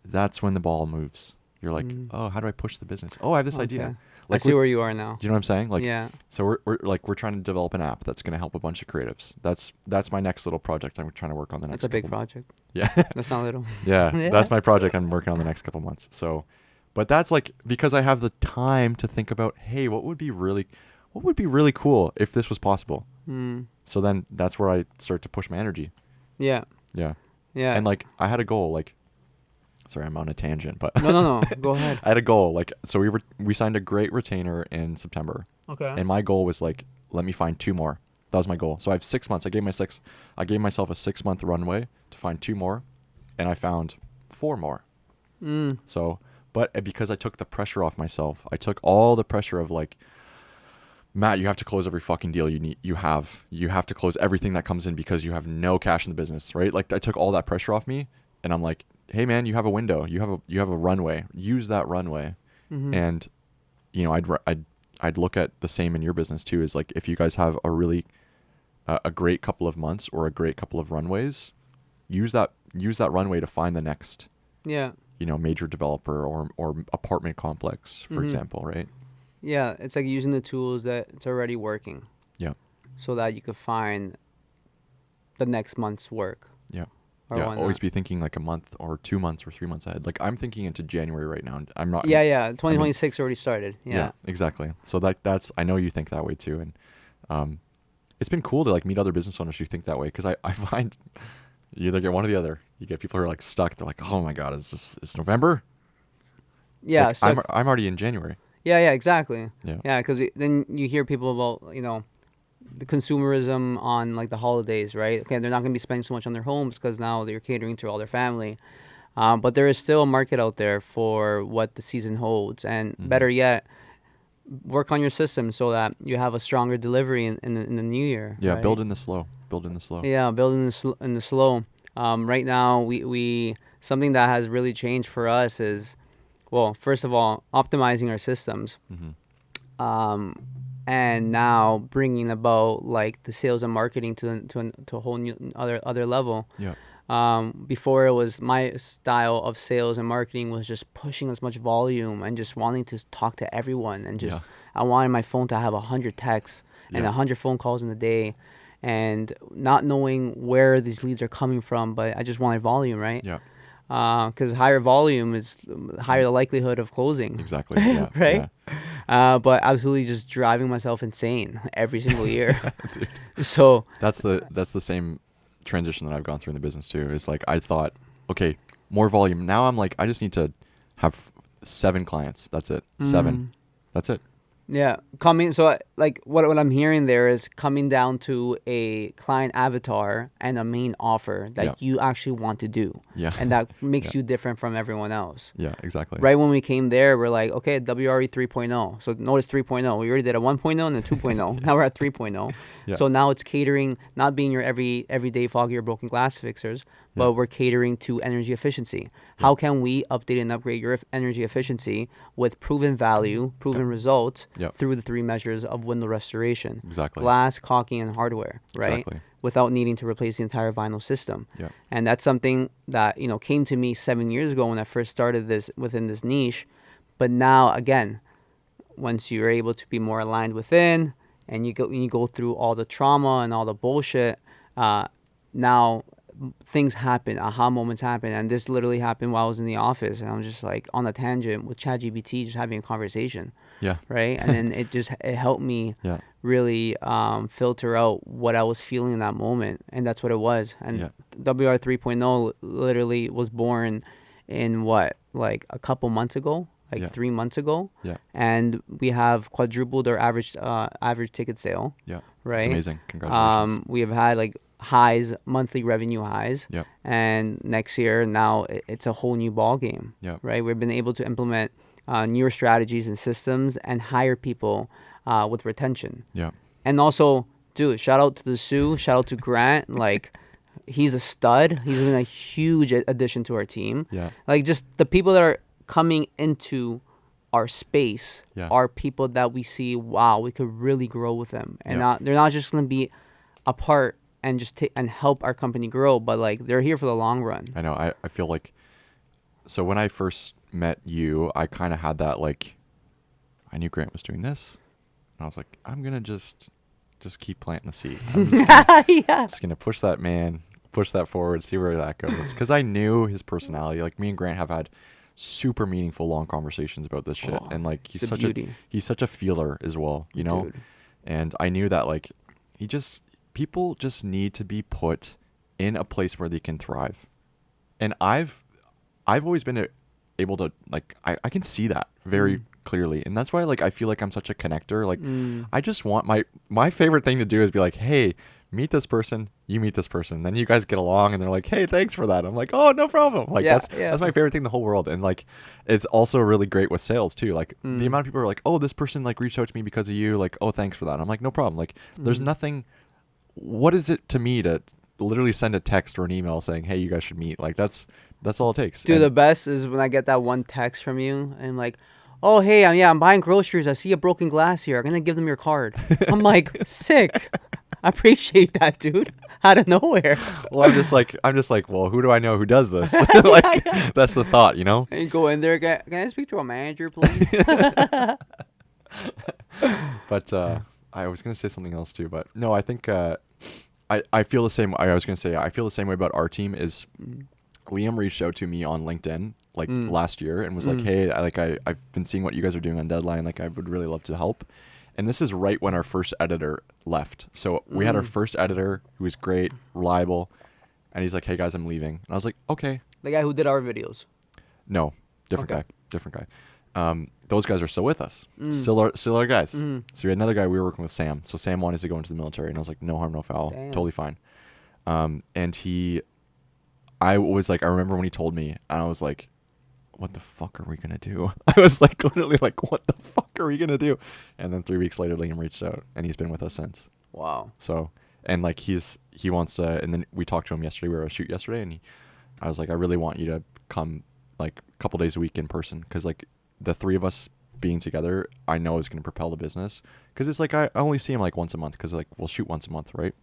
that's when the ball moves. You're like, oh, how do I push the business? Oh, I have this idea. Like, I see where you are now. Do you know what I'm saying? Like, yeah. So we're trying to develop an app that's going to help a bunch of creatives. That's my next little project I'm trying to work on the next. That's a big project. Yeah. That's not little. Yeah, that's my project I'm working on the next couple months. So, but that's like because I have the time to think about, hey, what would be really cool if this was possible. So then that's where I start to push my energy. Yeah. Yeah. Yeah. And like I had a goal, like, sorry, I'm on a tangent, but no, go ahead. I had a goal, like, so we signed a great retainer in September. Okay. And my goal was like, let me find 2 more. That was my goal. So I have 6 months. I gave myself a 6-month runway to find 2 more, and I found 4 more. So, but because I took the pressure off myself, I took all the pressure of like, Matt, you have to close every fucking deal you have to close everything that comes in because you have no cash in the business, right? Like I took all that pressure off me, and I'm like, hey man, you have a window, you have a runway, use that runway. And you know, I'd look at the same in your business too, is like, if you guys have a really a great couple of months or a great couple of runways, use that runway to find the next major developer or apartment complex, for example, right? Yeah, it's like using the tools that it's already working. Yeah. So that you could find the next month's work. Yeah. Always be thinking like a month or 2 months or 3 months ahead. Like I'm thinking into January right now. I'm not. Yeah. 2026 already started. Yeah, exactly. So that's I know you think that way too, and it's been cool to like meet other business owners who think that way, because I find you either get one or the other. You get people who are like stuck. They're like, oh my god, it's November. Yeah, like, so I'm already in January. Yeah, exactly. Yeah, because then you hear people about the consumerism on like the holidays, right? Okay, they're not going to be spending so much on their homes because now they're catering to all their family. But there is still a market out there for what the season holds, and better yet, work on your system so that you have a stronger delivery in the new year. Yeah, right? build in the slow. Yeah, build in the slow. Right now, we something that has really changed for us is, well, first of all, optimizing our systems. And now bringing about like the sales and marketing to a whole new other level. Yeah. Before, it was my style of sales and marketing was just pushing as much volume and just wanting to talk to everyone, and just I wanted my phone to have 100 texts and 100 phone calls in a day, and not knowing where these leads are coming from, but I just wanted volume, right? Yeah. Because higher volume is higher the likelihood of closing. Exactly. Yeah. Right. Yeah. But absolutely just driving myself insane every single year. So that's the same transition that I've gone through in the business too. Is like, I thought, okay, more volume. Now I'm like, I just need to have 7 clients. That's it. 7. That's it. Yeah, so like what I'm hearing there is coming down to a client avatar and a main offer that you actually want to do. Yeah. And that makes you different from everyone else. Yeah, exactly. Right when we came there, we're like, okay, WRE 3.0. So notice 3.0. We already did a 1.0 and a 2.0. Now we're at 3.0. Yeah. So now it's catering, not being your everyday foggy or broken glass fixers, but we're catering to energy efficiency. How can we update and upgrade your energy efficiency with proven value, proven results through the 3 measures of window restoration? Exactly. Glass, caulking, and hardware, right? Exactly. Without needing to replace the entire vinyl system. Yeah. And that's something that, came to me 7 years ago when I first started this within this niche. But now, again, once you're able to be more aligned within, and you go through all the trauma and all the bullshit, now things happen, aha moments happen, and this literally happened while I was in the office, and I was just like on a tangent with ChatGPT, just having a conversation. Yeah. Right. And then it helped me really filter out what I was feeling in that moment, and that's what it was. And WR 3.0 literally was born in like a couple months ago. 3 months ago. Yeah. And we have quadrupled our average ticket sale. Yeah. Right. That's amazing. Congratulations. We have had like highs, monthly revenue highs. Yep. And next year, now it's a whole new ball game. Yep. Right? We've been able to implement newer strategies and systems and hire people with retention. Yeah. And also, dude, shout out to the Sioux, shout out to Grant. Like, he's a stud. He's been a huge addition to our team. Yeah. Like, just the people that are coming into our space are people that we see, wow, we could really grow with them. And they're not just going to be a part and just and help our company grow, but like they're here for the long run. I know. I feel like, so when I first met you, I kind of had that, like, I knew Grant was doing this. And I was like, I'm going to just keep planting the seed. I'm just going to push that forward, see where that goes. Because I knew his personality. Like, me and Grant have had super meaningful, long conversations about this shit. And like, he's such a feeler as well, you know? Dude. And I knew that, like, people just need to be put in a place where they can thrive. And I've always been able to, like, I can see that very clearly. And that's why, like, I feel like I'm such a connector. Like, I just want my favorite thing to do is be like, hey, meet this person, you meet this person, then you guys get along, and they're like, hey, thanks for that. I'm like, oh, no problem. Like, that's my favorite thing in the whole world. And like, it's also really great with sales too. Like, the amount of people are like, oh, this person like reached out to me because of you, like, oh, thanks for that. I'm like, no problem. Like, there's nothing. What is it to me to literally send a text or an email saying, hey, you guys should meet? Like, that's all it takes. Dude, the best is when I get that one text from you and like, oh, hey, I'm buying groceries, I see a broken glass here, I'm gonna give them your card. I'm like, sick. I appreciate that, dude. Out of nowhere. Well, I'm just like, well, who do I know who does this? Like, that's the thought, you know? And you go in there, can I speak to a manager, please? But I was gonna say something else too, but no, I think I feel the same. I was gonna say I feel the same way about our team. Is Liam reached out to me on LinkedIn like last year and was like, hey, I've been seeing what you guys are doing on Deadline. Like, I would really love to help. And this is right when our first editor left. So we had our first editor who was great, reliable, and he's like, hey guys, I'm leaving. And I was like, okay. The guy who did our videos. No, different guy. Those guys are still with us. Still our guys. So we had another guy, we were working with Sam. So Sam wanted to go into the military, and I was like, no harm, no foul. Damn. Totally fine. And I was like, I remember when he told me, and I was like, what the fuck are we going to do? I was like, literally like, what the fuck are we going to do? And then 3 weeks later, Liam reached out, and he's been with us since. Wow. So, and like, he wants to, and then we talked to him yesterday. We were at a shoot yesterday, and I was like, I really want you to come like a couple days a week in person. Cause like the three of us being together, I know is going to propel the business. Cause it's like, I only see him like once a month. Cause like we'll shoot once a month. Right.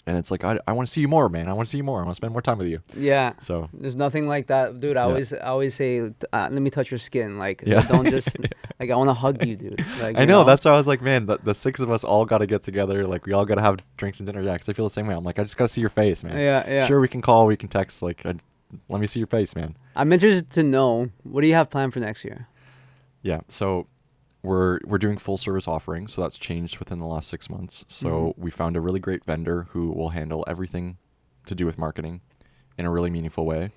And it's like, I want to see you more, man. I want to see you more. I want to spend more time with you. Yeah. So there's nothing like that, dude. I always say, let me touch your skin. Like, don't just like, I want to hug you, dude. Like, I know. That's why I was like, man, the 6 of us all got to get together. Like, we all got to have drinks and dinner. Yeah. Cause I feel the same way. I'm like, I just got to see your face, man. Yeah. Sure. We can call, we can text. Like, let me see your face, man. I'm interested to know, what do you have planned for next year? Yeah. So we're doing full service offerings, so that's changed within the last 6 months. So we found a really great vendor who will handle everything to do with marketing in a really meaningful way,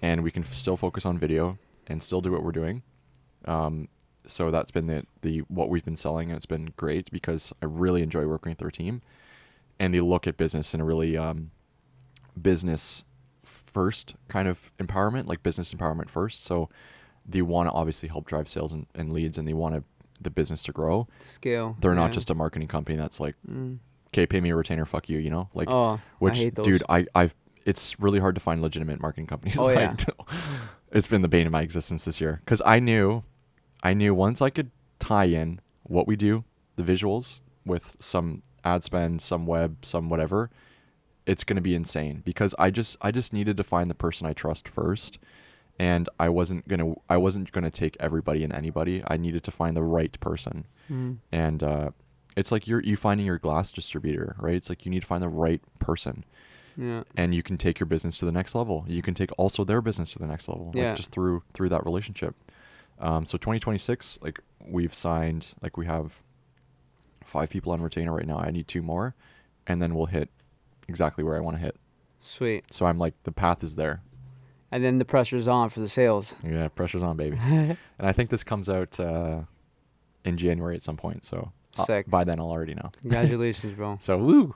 and we can still focus on video and still do what we're doing. So that's been the what we've been selling, and it's been great because I really enjoy working with their team, and they look at business in a really business first kind of empowerment, like business empowerment first. So they want to obviously help drive sales and leads, and they want the business to grow. To scale. They're not just a marketing company that's like, okay, pay me a retainer, fuck you, you know? Like, which, I hate those. Dude, it's really hard to find legitimate marketing companies. Oh, yeah. It's been the bane of my existence this year. Because I knew once I could tie in what we do, the visuals, with some ad spend, some web, some whatever, it's going to be insane. Because I just needed to find the person I trust first. And I wasn't gonna take everybody and anybody. I needed to find the right person. And it's like you finding your glass distributor, right? It's like you need to find the right person. Yeah. And you can take your business to the next level. You can take also their business to the next level. Yeah. Like just through that relationship. So 2026, like we've signed, like we have 5 people on retainer right now. I need 2 more, and then we'll hit exactly where I want to hit. Sweet. So I'm like, the path is there. And then the pressure's on for the sales. Yeah, pressure's on, baby. And I think this comes out in January at some point. So Sick. By then I'll already know. Congratulations, bro. So woo.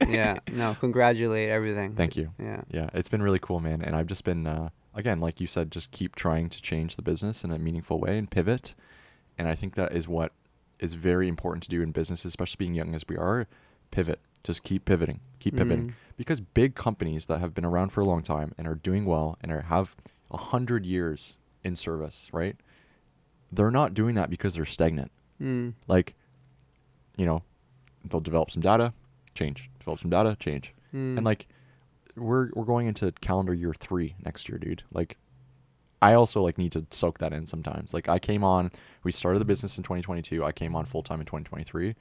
Yeah. No, congratulate everything. Thank you. Yeah. Yeah, it's been really cool, man. And I've just been, again, like you said, just keep trying to change the business in a meaningful way and pivot. And I think that is what is very important to do in business, especially being young as we are. Pivot. Just keep pivoting. Keep pivoting. Because big companies that have been around for a long time and are doing well and have 100 years in service, right? They're not doing that because they're stagnant. Like, you know, they'll develop some data, change. Develop some data, change. And like, we're going into calendar year 3 next year, dude. Like, I also like need to soak that in sometimes. Like, we started the business in 2022. I came on full time in 2023.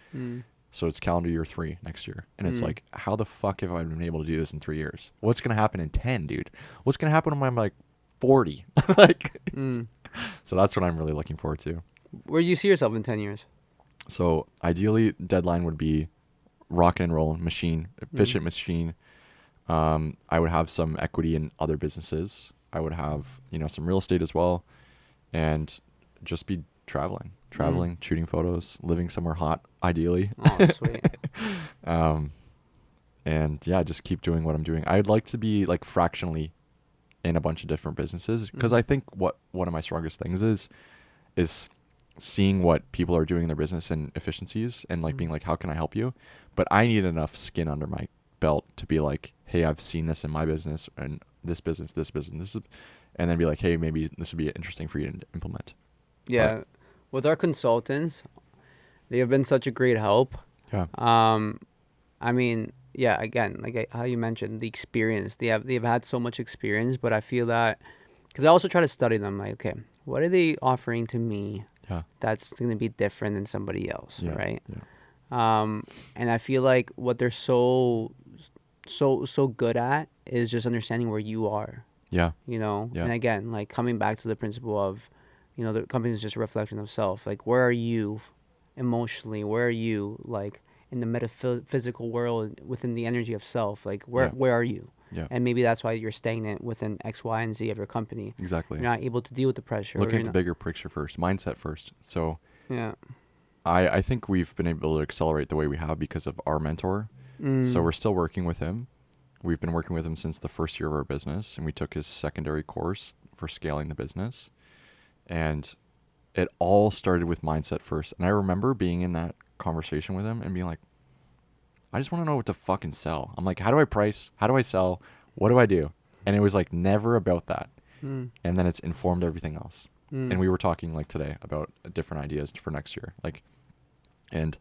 So it's calendar year 3 next year. And it's like, how the fuck have I been able to do this in 3 years? What's going to happen in 10, dude? What's going to happen when I'm like 40? Like, so that's what I'm really looking forward to. Where do you see yourself in 10 years? So ideally, deadline would be rock and roll machine, efficient machine. I would have some equity in other businesses. I would have, some real estate as well, and just be traveling, shooting photos, living somewhere hot, ideally. Oh, sweet. And yeah, just keep doing what I'm doing. I'd like to be like fractionally in a bunch of different businesses, because I think one of my strongest things is seeing what people are doing in their business and efficiencies, and like being like, how can I help you? But I need enough skin under my belt to be like, hey, I've seen this in my business and this business, and then be like, hey, maybe this would be interesting for you to implement. Yeah. But with our consultants, they have been such a great help. Yeah. I mean, yeah, again, like how you mentioned, the experience. They've had so much experience, but I feel that, because I also try to study them, like, okay, what are they offering to me that's going to be different than somebody else, right? Yeah. And I feel like what they're so good at is just understanding where you are. Yeah. And again, like coming back to the principle of, the company is just a reflection of self. Like, where are you emotionally? Where are you, like, in the metaphysical world, within the energy of self? Like, where are you? Yeah. And maybe that's why you're stagnant within X, Y, and Z of your company. Exactly. You're not able to deal with the pressure. Look at the bigger picture first, mindset first. So yeah, I think we've been able to accelerate the way we have because of our mentor. So we're still working with him. We've been working with him since the first year of our business, and we took his secondary course for scaling the business. And it all started with mindset first. And I remember being in that conversation with him and being like, I just want to know what to fucking sell. I'm like, how do I price? How do I sell? What do I do? And it was like never about that. And then it's informed everything else. And we were talking like today about different ideas for next year. Like, and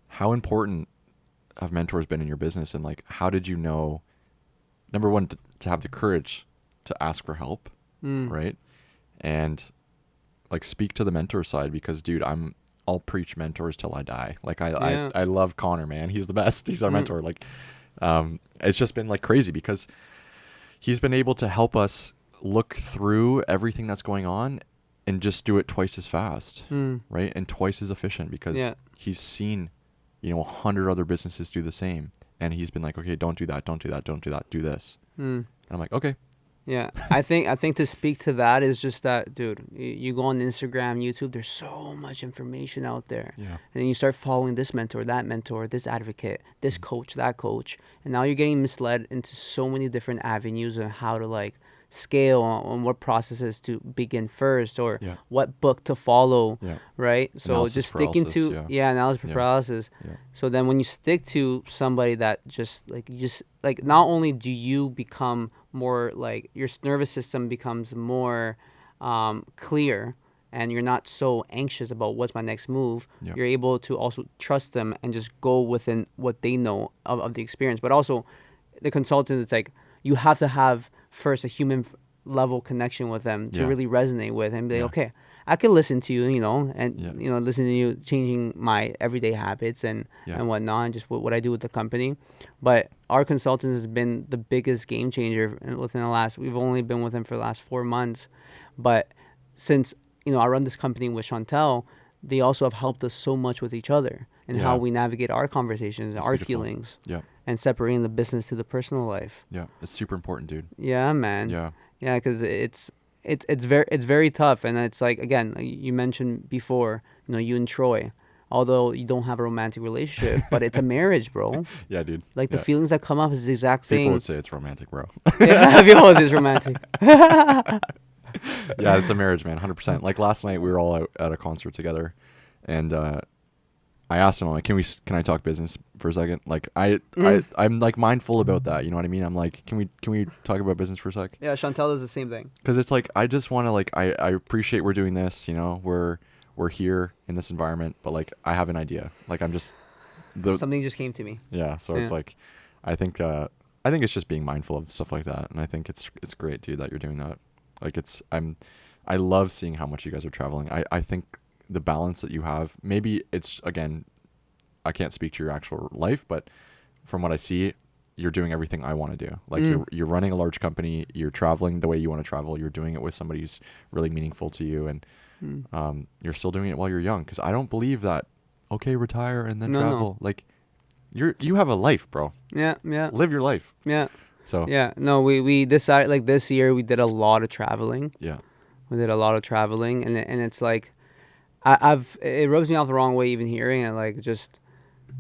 how important have mentors been in your business? And like, how did you know, number one, to have the courage to ask for help, right? And like speak to the mentor side, because dude, I'll preach mentors till I die. Like I love Connor, man. He's the best. He's our mentor. Like, it's just been like crazy because he's been able to help us look through everything that's going on and just do it twice as fast, right? And twice as efficient, because he's seen, 100 other businesses do the same. And he's been like, okay, don't do that. Don't do that. Don't do that. Do this. And I'm like, okay. Yeah, I think to speak to that is just that, dude, you go on Instagram, YouTube, there's so much information out there. Yeah. And then you start following this mentor, this advocate, this coach, that coach. And now you're getting misled into so many different avenues of how to like scale on what processes to begin first, or what book to follow, right? So analysis just sticking to analysis paralysis. Yeah. So then when you stick to somebody that just not only do you become more like, your nervous system becomes more clear, and you're not so anxious about what's my next move. You're able to also trust them and just go within what they know of the experience. But also the consultant, it's like you have to have first a human level connection with them to really resonate with, and be like, okay, I can listen to you, and listen to you changing my everyday habits and whatnot, and just what I do with the company. But our consultant has been the biggest game changer we've only been with him for the last 4 months. But since, I run this company with Chantel, they also have helped us so much with each other and how we navigate our conversations, our feelings, and separating the business to the personal life. Yeah, it's super important, dude. Yeah, man. Yeah, because it's very tough, and it's like, again, like you mentioned before, you and Troy, although you don't have a romantic relationship, but it's a marriage, bro. Yeah, dude. Like the feelings that come up is the exact same. People would say it's romantic, bro. Yeah, people would say it's romantic. Yeah, it's a marriage, man, 100%. Like last night, we were all out at a concert together, and I asked him, I'm like, can I talk business for a second? Like I'm like mindful about that. You know what I mean? I'm like, can we talk about business for a sec? Yeah, Chantel does the same thing. Because it's like, I just want to like, I appreciate we're doing this, you know, we're here in this environment, but like, I have an idea. Like something just came to me. Yeah. So it's like, I think it's just being mindful of stuff like that. And I think it's great, dude, that you're doing that. Like I love seeing how much you guys are traveling. I think the balance that you have, maybe it's, again, I can't speak to your actual life, but from what I see, you're doing everything I want to do. Like you're running a large company, you're traveling the way you want to travel, you're doing it with somebody who's really meaningful to you, and you're still doing it while you're young. Because I don't believe that, okay, retire and then travel. No. Like you have a life, bro. Yeah. Live your life. Yeah. So yeah, no, we decided, like, this year we did a lot of traveling. Yeah. We did a lot of traveling, and it's like, it rubs me off the wrong way even hearing it. Like, just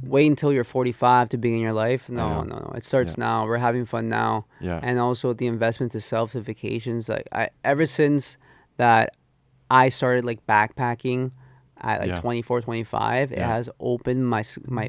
wait until you're 45 to begin your life. No. It starts now. We're having fun now. Yeah. And also the investment to self, to vacations. Like, ever since that I started like backpacking at like 24, 25, it has opened my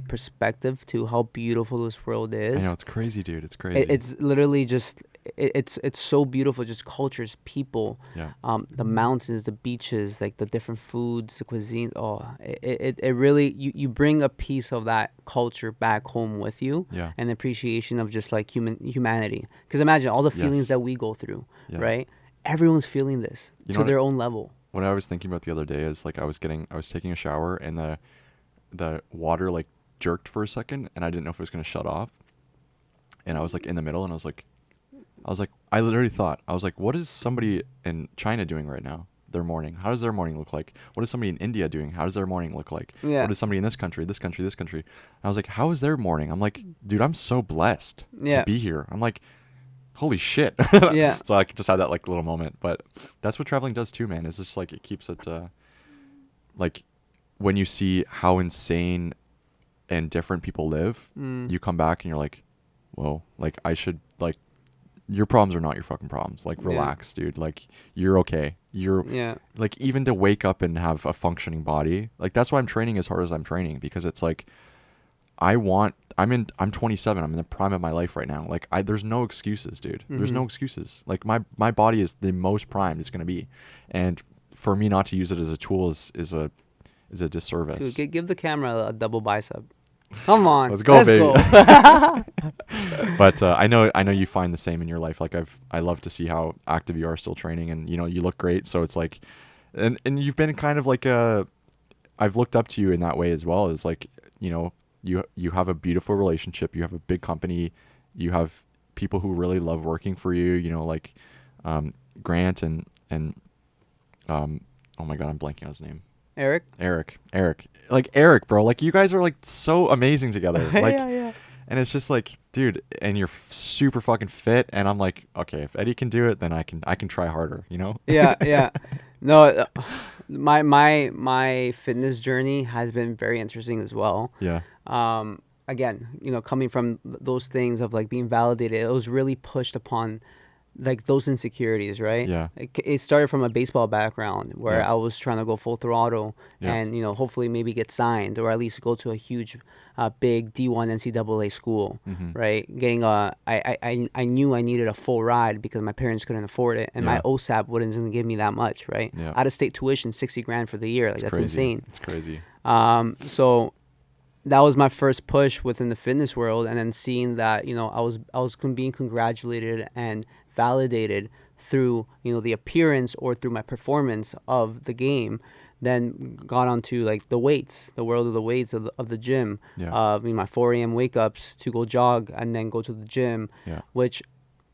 perspective to how beautiful this world is. I know, it's crazy, dude. It's crazy. It's literally just, it's so beautiful. Just cultures, people, the mountains, the beaches, like the different foods, the cuisine. Oh, it really, you bring a piece of that culture back home with you, and appreciation of just like humanity. Because imagine all the feelings that we go through, right? Everyone's feeling this to their own level. What I was thinking about the other day is like I was taking a shower and the water like jerked for a second and I didn't know if it was going to shut off. And I was like in the middle and I was like, I literally thought, I was like, what is somebody in China doing right now? Their morning. How does their morning look like? What is somebody in India doing? How does their morning look like? Yeah. What is somebody in this country? I was like, how is their morning? I'm like, dude, I'm so blessed to be here. I'm like, holy shit. Yeah. So I just had that like little moment, but that's what traveling does too, man. It's just like, it keeps it, like when you see how insane and different people live, you come back and you're like, whoa, like I should, like, your problems are not your fucking problems. Like, relax, dude. Like, you're okay. You're like, even to wake up and have a functioning body, like that's why I'm training as hard as I'm training, because it's like, I'm 27. I'm in the prime of my life right now. Like there's no excuses, dude. Mm-hmm. There's no excuses. Like my body is the most primed it's going to be. And for me not to use it as a tool is a disservice. Dude, give the camera a double bicep. Come on. Let's go, baby. But I know you find the same in your life. Like I love to see how active you are still training, and you know, you look great. So it's like, and you've been kind of like I've looked up to you in that way as well, as like, you know, you have a beautiful relationship, you have a big company, you have people who really love working for you, you know, like Grant and oh my god, I'm blanking on his name. Eric. Like Eric, bro. Like you guys are like so amazing together. Like yeah. And it's just like, dude, and you're super fucking fit, and I'm like, okay, if Eddie can do it, then I can try harder, you know? Yeah. No, my fitness journey has been very interesting as well. Yeah. Again, you know, coming from those things of like being validated, it was really pushed upon like those insecurities, right? Yeah. It started from a baseball background where I was trying to go full throttle and, you know, hopefully maybe get signed or at least go to a huge, big D1 NCAA school, right? Getting I knew I needed a full ride because my parents couldn't afford it, and my OSAP wouldn't give me that much, right? Yeah. Out of state tuition, $60,000 for the year, like that's insane. It's crazy. So that was my first push within the fitness world, and then seeing that, you know, I was being congratulated and validated through, you know, the appearance or through my performance of the game, then got onto like the weights, the world of the weights of the gym. I mean, my 4 a.m. wake ups to go jog and then go to the gym, which,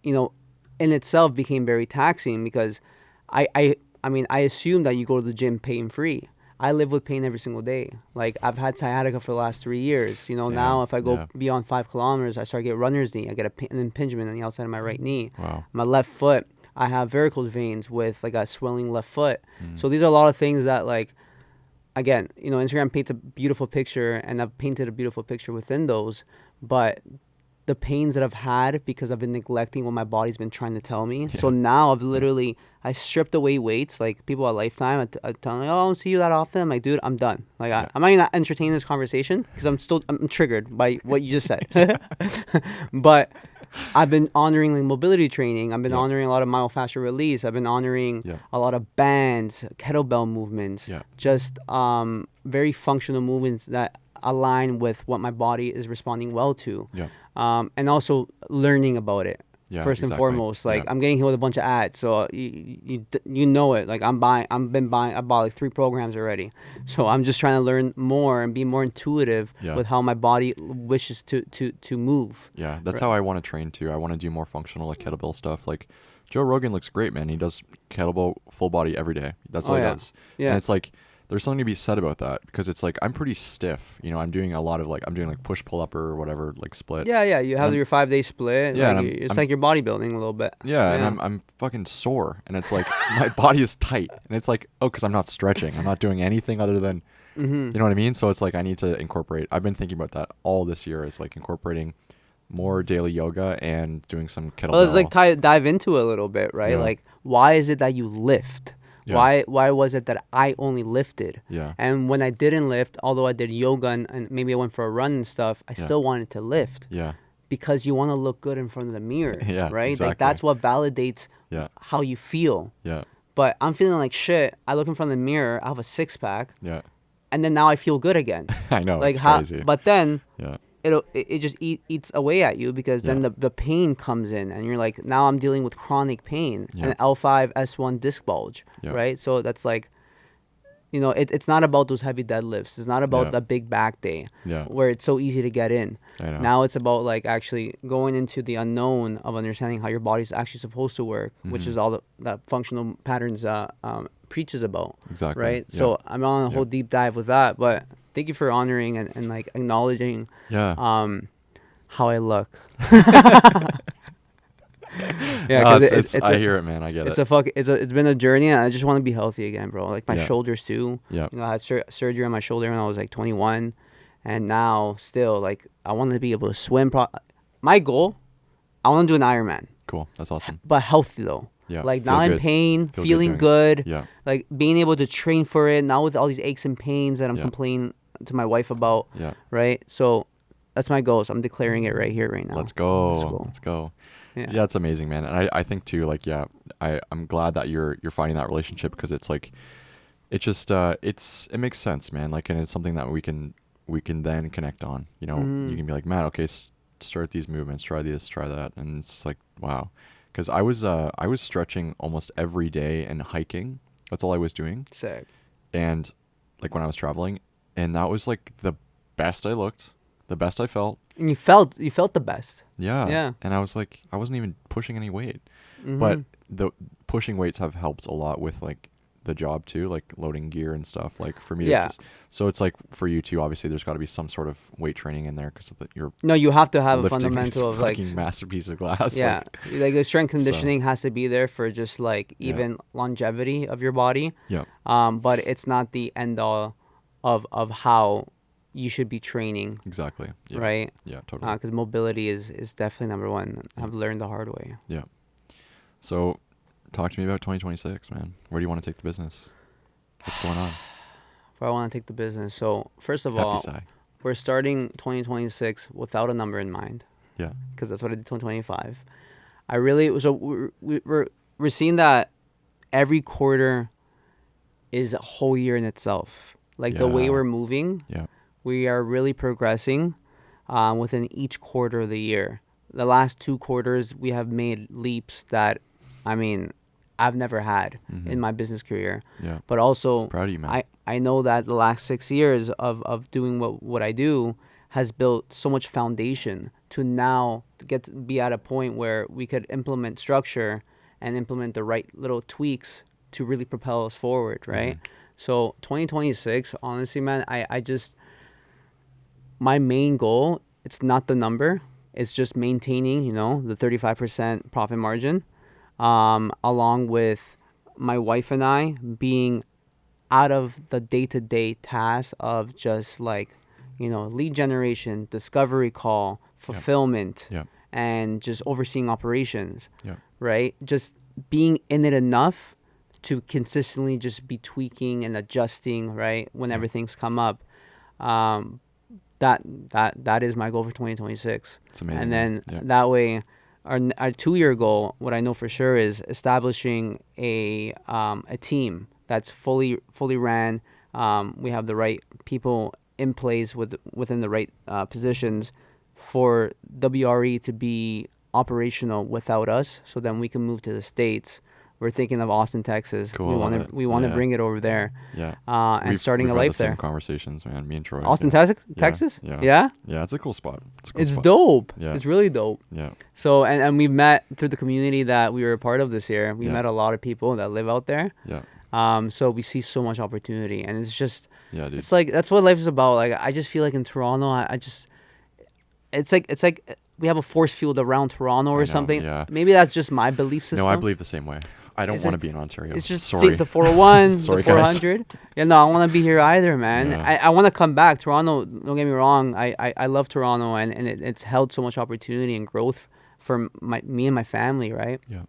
you know, in itself became very taxing because I mean, I assumed that you go to the gym pain free. I live with pain every single day. Like, I've had sciatica for the last 3 years. You know, now if I go beyond 5 kilometers, I start to get runner's knee. I get an impingement on the outside of my right knee. Wow. My left foot, I have varicose veins with like a swelling left foot. So these are a lot of things that like again, Instagram paints a beautiful picture, and I've painted a beautiful picture within those, but the pains that I've had because I've been neglecting what my body's been trying to tell me. Yeah. So now I've literally, I stripped away weights. Like, people at Lifetime, I tell them, oh, I don't see you that often. I'm like, dude, I'm done. Like, I'm not even entertaining this conversation because I'm triggered by what you just said. But I've been honoring like mobility training. I've been honoring a lot of myofascial release. I've been honoring a lot of bands, kettlebell movements, just very functional movements that align with what my body is responding well to. And also learning about it. First and foremost, like I'm getting hit with a bunch of ads, so you know it. Like I bought like 3 programs already, so I'm just trying to learn more and be more intuitive with how my body wishes to move. Yeah, that's how I want to train too. I want to do more functional like kettlebell stuff. Like Joe Rogan looks great, man. He does kettlebell full body every day. That's all he does. Yeah, and it's like, there's something to be said about that, because it's like I'm pretty stiff. I'm doing a lot of like push pull up or whatever, like split. Yeah. You have your 5-day split. Yeah, like, it's like you're bodybuilding a little bit. Yeah, and I'm fucking sore, and it's like my body is tight, and it's like, oh, because I'm not stretching. I'm not doing anything other than, you know what I mean? So it's like I need to incorporate. I've been thinking about that all this year, is like incorporating more daily yoga and doing some kettlebell. Well, let's like dive into it a little bit, right? Yeah. Like, why is it that you lift? Yeah. Why was it that I only lifted? Yeah. And when I didn't lift, although I did yoga and maybe I went for a run and stuff, I still wanted to lift. Yeah. Because you want to look good in front of the mirror. Yeah. Right? Exactly. Like, that's what validates how you feel. Yeah. But I'm feeling like shit. I look in front of the mirror, I have a 6-pack. Yeah. And then now I feel good again. I know. Like, it's crazy. But then it just eats away at you, because then the pain comes in, and you're like, now I'm dealing with chronic pain and L5 S1 disc bulge, right? So that's like, it's not about those heavy deadlifts. It's not about the big back day where it's so easy to get in. Now it's about like actually going into the unknown of understanding how your body's actually supposed to work, which is all that functional patterns preaches about. Exactly. Right. Yeah. So I'm on a whole deep dive with that, but thank you for honoring and like acknowledging how I look. I hear it, man. I get it. It's been a journey, and I just want to be healthy again, bro. Like my shoulders too. Yeah. I had surgery on my shoulder when I was like 21, and now still like I want to be able to swim. My goal, I want to do an Ironman. Cool. That's awesome. But healthy though. Yeah, like not in pain, feeling good. Yeah. Like being able to train for it, not with all these aches and pains that I'm complaining to my wife about. Yeah. Right. So that's my goal. So I'm declaring it right here, right now. Let's go. Yeah, it's amazing, man. And I think too, like, I'm glad that you're finding that relationship, because it's like, it just it makes sense, man. Like, and it's something that we can then connect on. You can be like, man, okay, start these movements, try this, try that, and it's like, wow. Because I was stretching almost every day and hiking. That's all I was doing. Sick. And like when I was traveling, and that was like the best I looked, the best I felt. And you felt the best. Yeah. Yeah. And I was like, I wasn't even pushing any weight, but the pushing weights have helped a lot with like the job too, like loading gear and stuff. Like for me, so it's like for you too. Obviously, there's got to be some sort of weight training in there, because you're you have to have a fundamental of like masterpiece of glass. Yeah, like the strength conditioning has to be there for just like even longevity of your body. Yeah. But it's not the end all of how you should be training. Exactly. Yeah. Right. Yeah. Totally. Because mobility is definitely number one. I've learned the hard way. Yeah. So, talk to me about 2026, man. Where do you want to take the business? What's going on? Where I want to take the business. So, first of all, we're starting 2026 without a number in mind. Yeah. Because that's what I did 2025. We're seeing that every quarter is a whole year in itself. Like the way we're moving, we are really progressing within each quarter of the year. The last 2 quarters, we have made leaps that, I mean, I've never had in my business career. Yeah. But also, proud of you, man. I know that the last 6 years of doing what I do has built so much foundation to now be at a point where we could implement structure and implement the right little tweaks to really propel us forward, right? So 2026, honestly, man, my main goal, it's not the number. It's just maintaining, the 35% profit margin, along with my wife and I being out of the day-to-day task of just like, lead generation, discovery call, fulfillment, and just overseeing operations, right? Just being in it enough to consistently just be tweaking and adjusting, right, when everything's come up. That is my goal for 2026. It's amazing. And then that way, our 2-year goal, what I know for sure, is establishing a team that's fully ran. We have the right people in place within the right positions for WRE to be operational without us. So then we can move to the States. We're thinking of Austin, Texas. Cool. We want to bring it over there. Yeah. And starting a life there. Same conversations, man. Me and Troy. Austin, Texas. Yeah. Yeah, it's a cool spot. It's dope. Yeah. It's really dope. Yeah. So and we've met through the community that we were a part of this year. We met a lot of people that live out there. Yeah. So we see so much opportunity, and it's just. Yeah, dude. It's like that's what life is about. Like I just feel like in Toronto, it's like we have a force field around Toronto or something. Yeah. Maybe that's just my belief system. No, I believe the same way. I don't want to be in Ontario. It's just Sorry. the 401, Sorry, the 400. Guys. Yeah, no, I want to be here either, man. Yeah. I want to come back. Toronto, don't get me wrong. I love Toronto, and it's held so much opportunity and growth for me and my family, right? Yeah.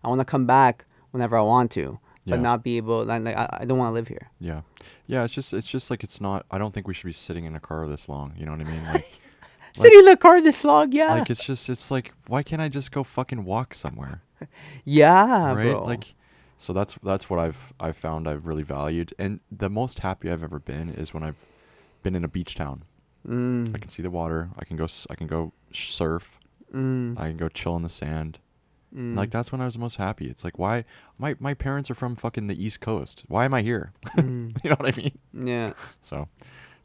I want to come back whenever I want to, but Yeah. not be able. Like I don't want to live here. Yeah. Yeah. It's just like it's not. I don't think we should be sitting in a car this long. You know what I mean? Like. Sitting in the car this long, yeah. Like it's like, why can't I just go fucking walk somewhere? Yeah, right. bro. Like, so that's what I've found I've really valued, and the most happy I've ever been is when I've been in a beach town. I can see the water. I can go surf. I can go chill in the sand. Like that's when I was the most happy. It's like, why my parents are from fucking the East Coast. Why am I here? You know what I mean? Yeah. So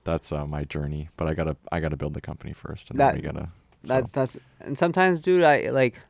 that's my journey, but I gotta build the company first, and then we gotta. That's and sometimes, dude, I like,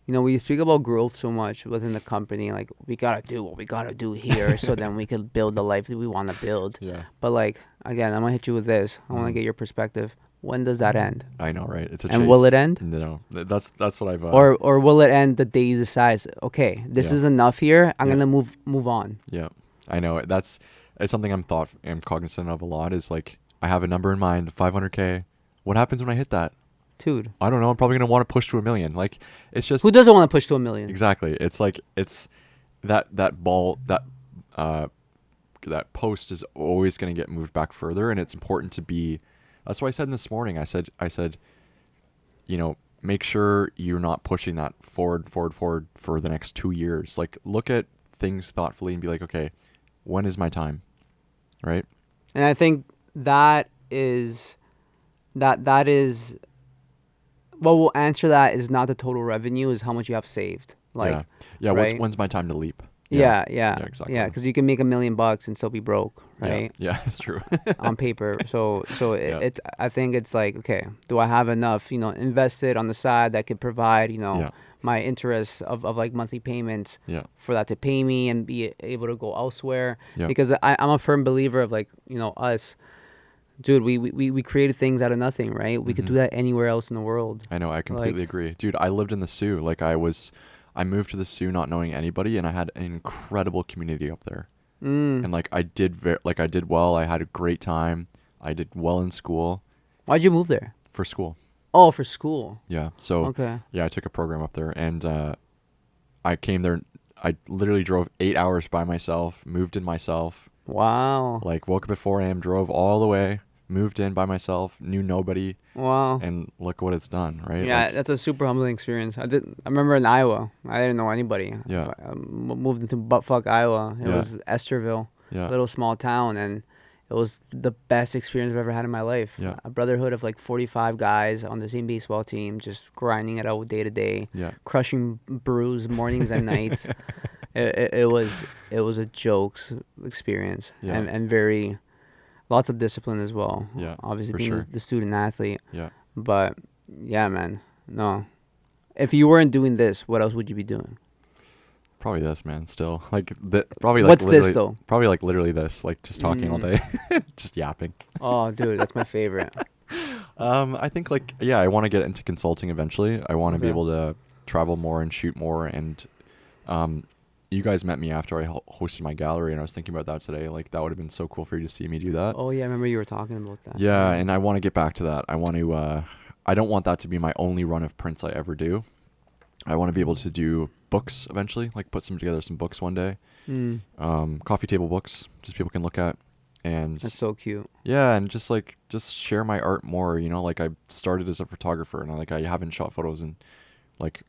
we speak about growth so much within the company. Like we gotta do what we gotta do here, so then we can build the life that we want to build. Yeah. But like again, I'm gonna hit you with this. I want to get your perspective. When does that end? I know, right? It's a and chase. will it end? No, that's what I've. Or will it end the day you decide? Okay, this is enough here. I'm gonna move on. Yeah, I know. It's something I'm cognizant of a lot. Is like I have a number in mind, the 500K. What happens when I hit that? Dude, I don't know. I'm probably gonna want to push to 1 million. Like it's just who doesn't want to push to 1 million? Exactly. It's like that ball that post is always gonna get moved back further, and it's important to be. That's why I said this morning. I said, make sure you're not pushing that forward for the next 2 years. Like look at things thoughtfully and be like, okay, when is my time? Right. And I think that is what will answer that is not the total revenue, is how much you have saved. Like, yeah. Right? When's my time to leap? Yeah, exactly. Yeah, because you can make $1 million and still be broke, right? Yeah, that's true. On paper. So it's I think it's like, okay, do I have enough, invested on the side that could provide, my interest of like monthly payments for that to pay me and be able to go elsewhere? Yeah. Because I'm a firm believer of like, us. Dude, we created things out of nothing, right? We could do that anywhere else in the world. I know, I completely agree. Dude, I lived in the Sioux. Like I moved to the Sioux not knowing anybody, and I had an incredible community up there. And like I did well. I had a great time. I did well in school. Why'd you move there? For school. Oh, for school. Yeah. So okay. Yeah, I took a program up there, and I came there. I literally drove 8 hours by myself, moved in myself. Wow. Like woke up at 4 a.m., drove all the way, moved in by myself, knew nobody. Wow. And look what it's done, right? Yeah, like, that's a super humbling experience. I remember in Iowa, I didn't know anybody. Yeah. I moved into buttfuck Iowa. It was Esterville, little small town, and it was the best experience I've ever had in my life. Yeah. A brotherhood of like 45 guys on the same baseball team, just grinding it out day to day. Yeah. Crushing brews mornings and nights. It was a jokes experience. Yeah. And very lots of discipline as well. Yeah. Obviously for being sure. the student athlete. Yeah. But yeah, man. No. If you weren't doing this, what else would you be doing? Probably this, man. Still, like probably like what's this though? Probably like literally this, like just talking all day, just yapping. Oh, dude, that's my favorite. I think like I want to get into consulting eventually. I want to be able to travel more and shoot more, and you guys met me after I hosted my gallery, and I was thinking about that today. Like, that would have been so cool for you to see me do that. Oh yeah, I remember you were talking about that. Yeah, and I want to get back to that. I want to. I don't want that to be my only run of prints I ever do. I want to be able to do books eventually, like put together some books one day. Coffee table books, just people can look at. And that's so cute. Yeah, and just share my art more. You know, like I started as a photographer, and I haven't shot photos in like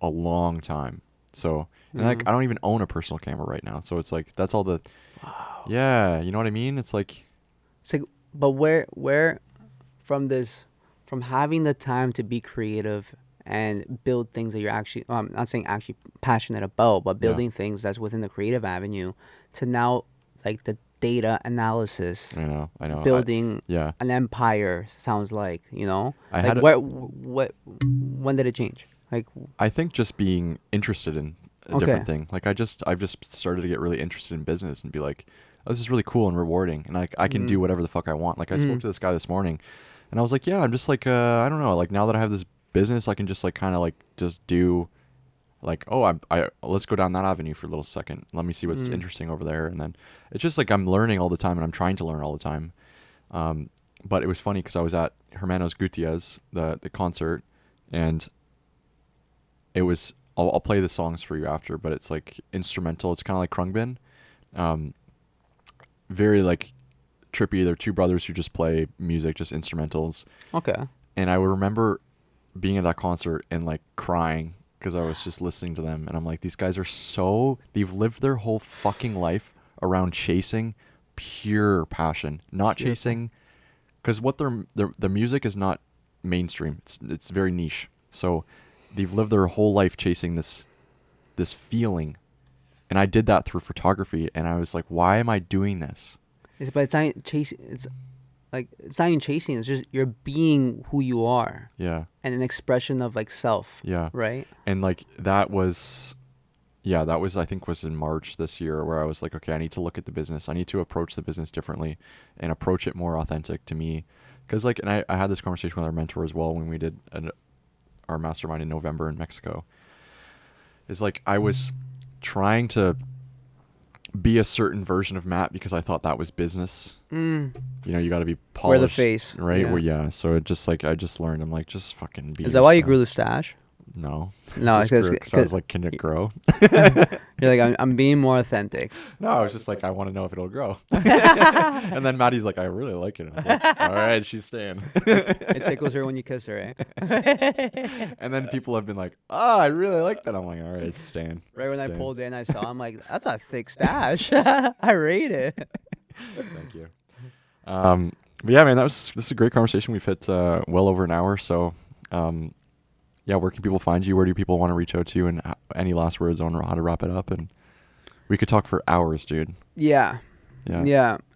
a long time. So, and like I don't even own a personal camera right now. So it's like that's all the. Wow. Yeah, you know what I mean? It's like, but where from having the time to be creative and build things that you're actually, I'm not saying actually passionate about, but building things that's within the creative avenue, to now like the data analysis. I know. Building an empire sounds like, you know. When did it change? Like, I think just being interested in a different thing. Like I've just started to get really interested in business and be like, oh, this is really cool and rewarding, and like I can do whatever the fuck I want. Like I spoke to this guy this morning, and I was like, yeah, I'm just like I don't know. Like now that I have this business, I can just like kind of like just do like, oh, I let's go down that avenue for a little second. Let me see what's interesting over there. And then it's just like I'm learning all the time, and I'm trying to learn all the time. But it was funny because I was at Hermanos Gutierrez, the concert, and it was, I'll play the songs for you after, but it's like instrumental. It's kind of like Krungbin. Very like trippy. They're two brothers who just play music, just instrumentals. Okay. And I would remember being at that concert and like crying because I was just listening to them, and I'm like, these guys are they've lived their whole fucking life around chasing pure passion, not chasing, because what their music is not mainstream. It's very niche. So they've lived their whole life chasing this feeling, and I did that through photography, and I was like, why am I doing this? But it's not chasing. It's not even chasing. It's just you're being who you are. Yeah. And an expression of like self. Yeah. Right. And like that was I think was in March this year, where I was like, okay, I need to look at the business. I need to approach the business differently and approach it more authentic to me. Because like, and I had this conversation with our mentor as well when we did our mastermind in November in Mexico. Is like I was trying to be a certain version of Matt because I thought that was business. You know, you got to be polished. Wear the face, right? Yeah. Well, yeah. So it just like I just learned. I'm like, just fucking be. Is that why you grew the stash? No. No, because I was like, can it grow? You're like, I'm being more authentic. No, I was just like, I want to know if it'll grow. And then Maddie's like, I really like it. I was like, all right, she's staying. It tickles her when you kiss her, eh? And then people have been like, I really like that. I'm like, all right, it's staying. Right when I pulled in, I saw, I'm like, that's a thick stash. I rate it. Thank you. But yeah, man, this is a great conversation. We've hit well over an hour. So, yeah, where can people find you? Where do people want to reach out to you? And any last words on how to wrap it up? And we could talk for hours, dude. Yeah.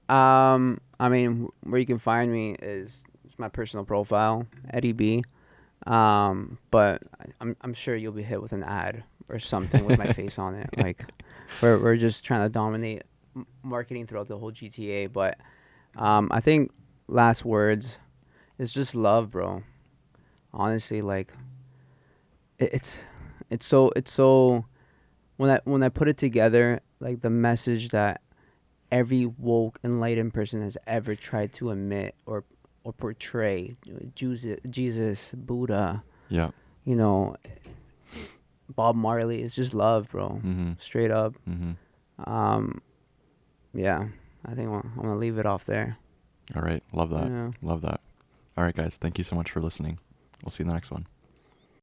I mean, where you can find me is my personal profile, Eddie B. But I'm sure you'll be hit with an ad or something with my face on it. Like, we're just trying to dominate marketing throughout the whole GTA. But I think last words is just love, bro. Honestly, like. It's so when I put it together, like the message that every woke enlightened person has ever tried to emit or portray, Jesus, Buddha, yeah, you know, Bob Marley, is just love, bro. Straight up. Yeah, I think I'm gonna leave it off there. All right, love that. Love that. All right, guys, thank you so much for listening. We'll see you in the next one.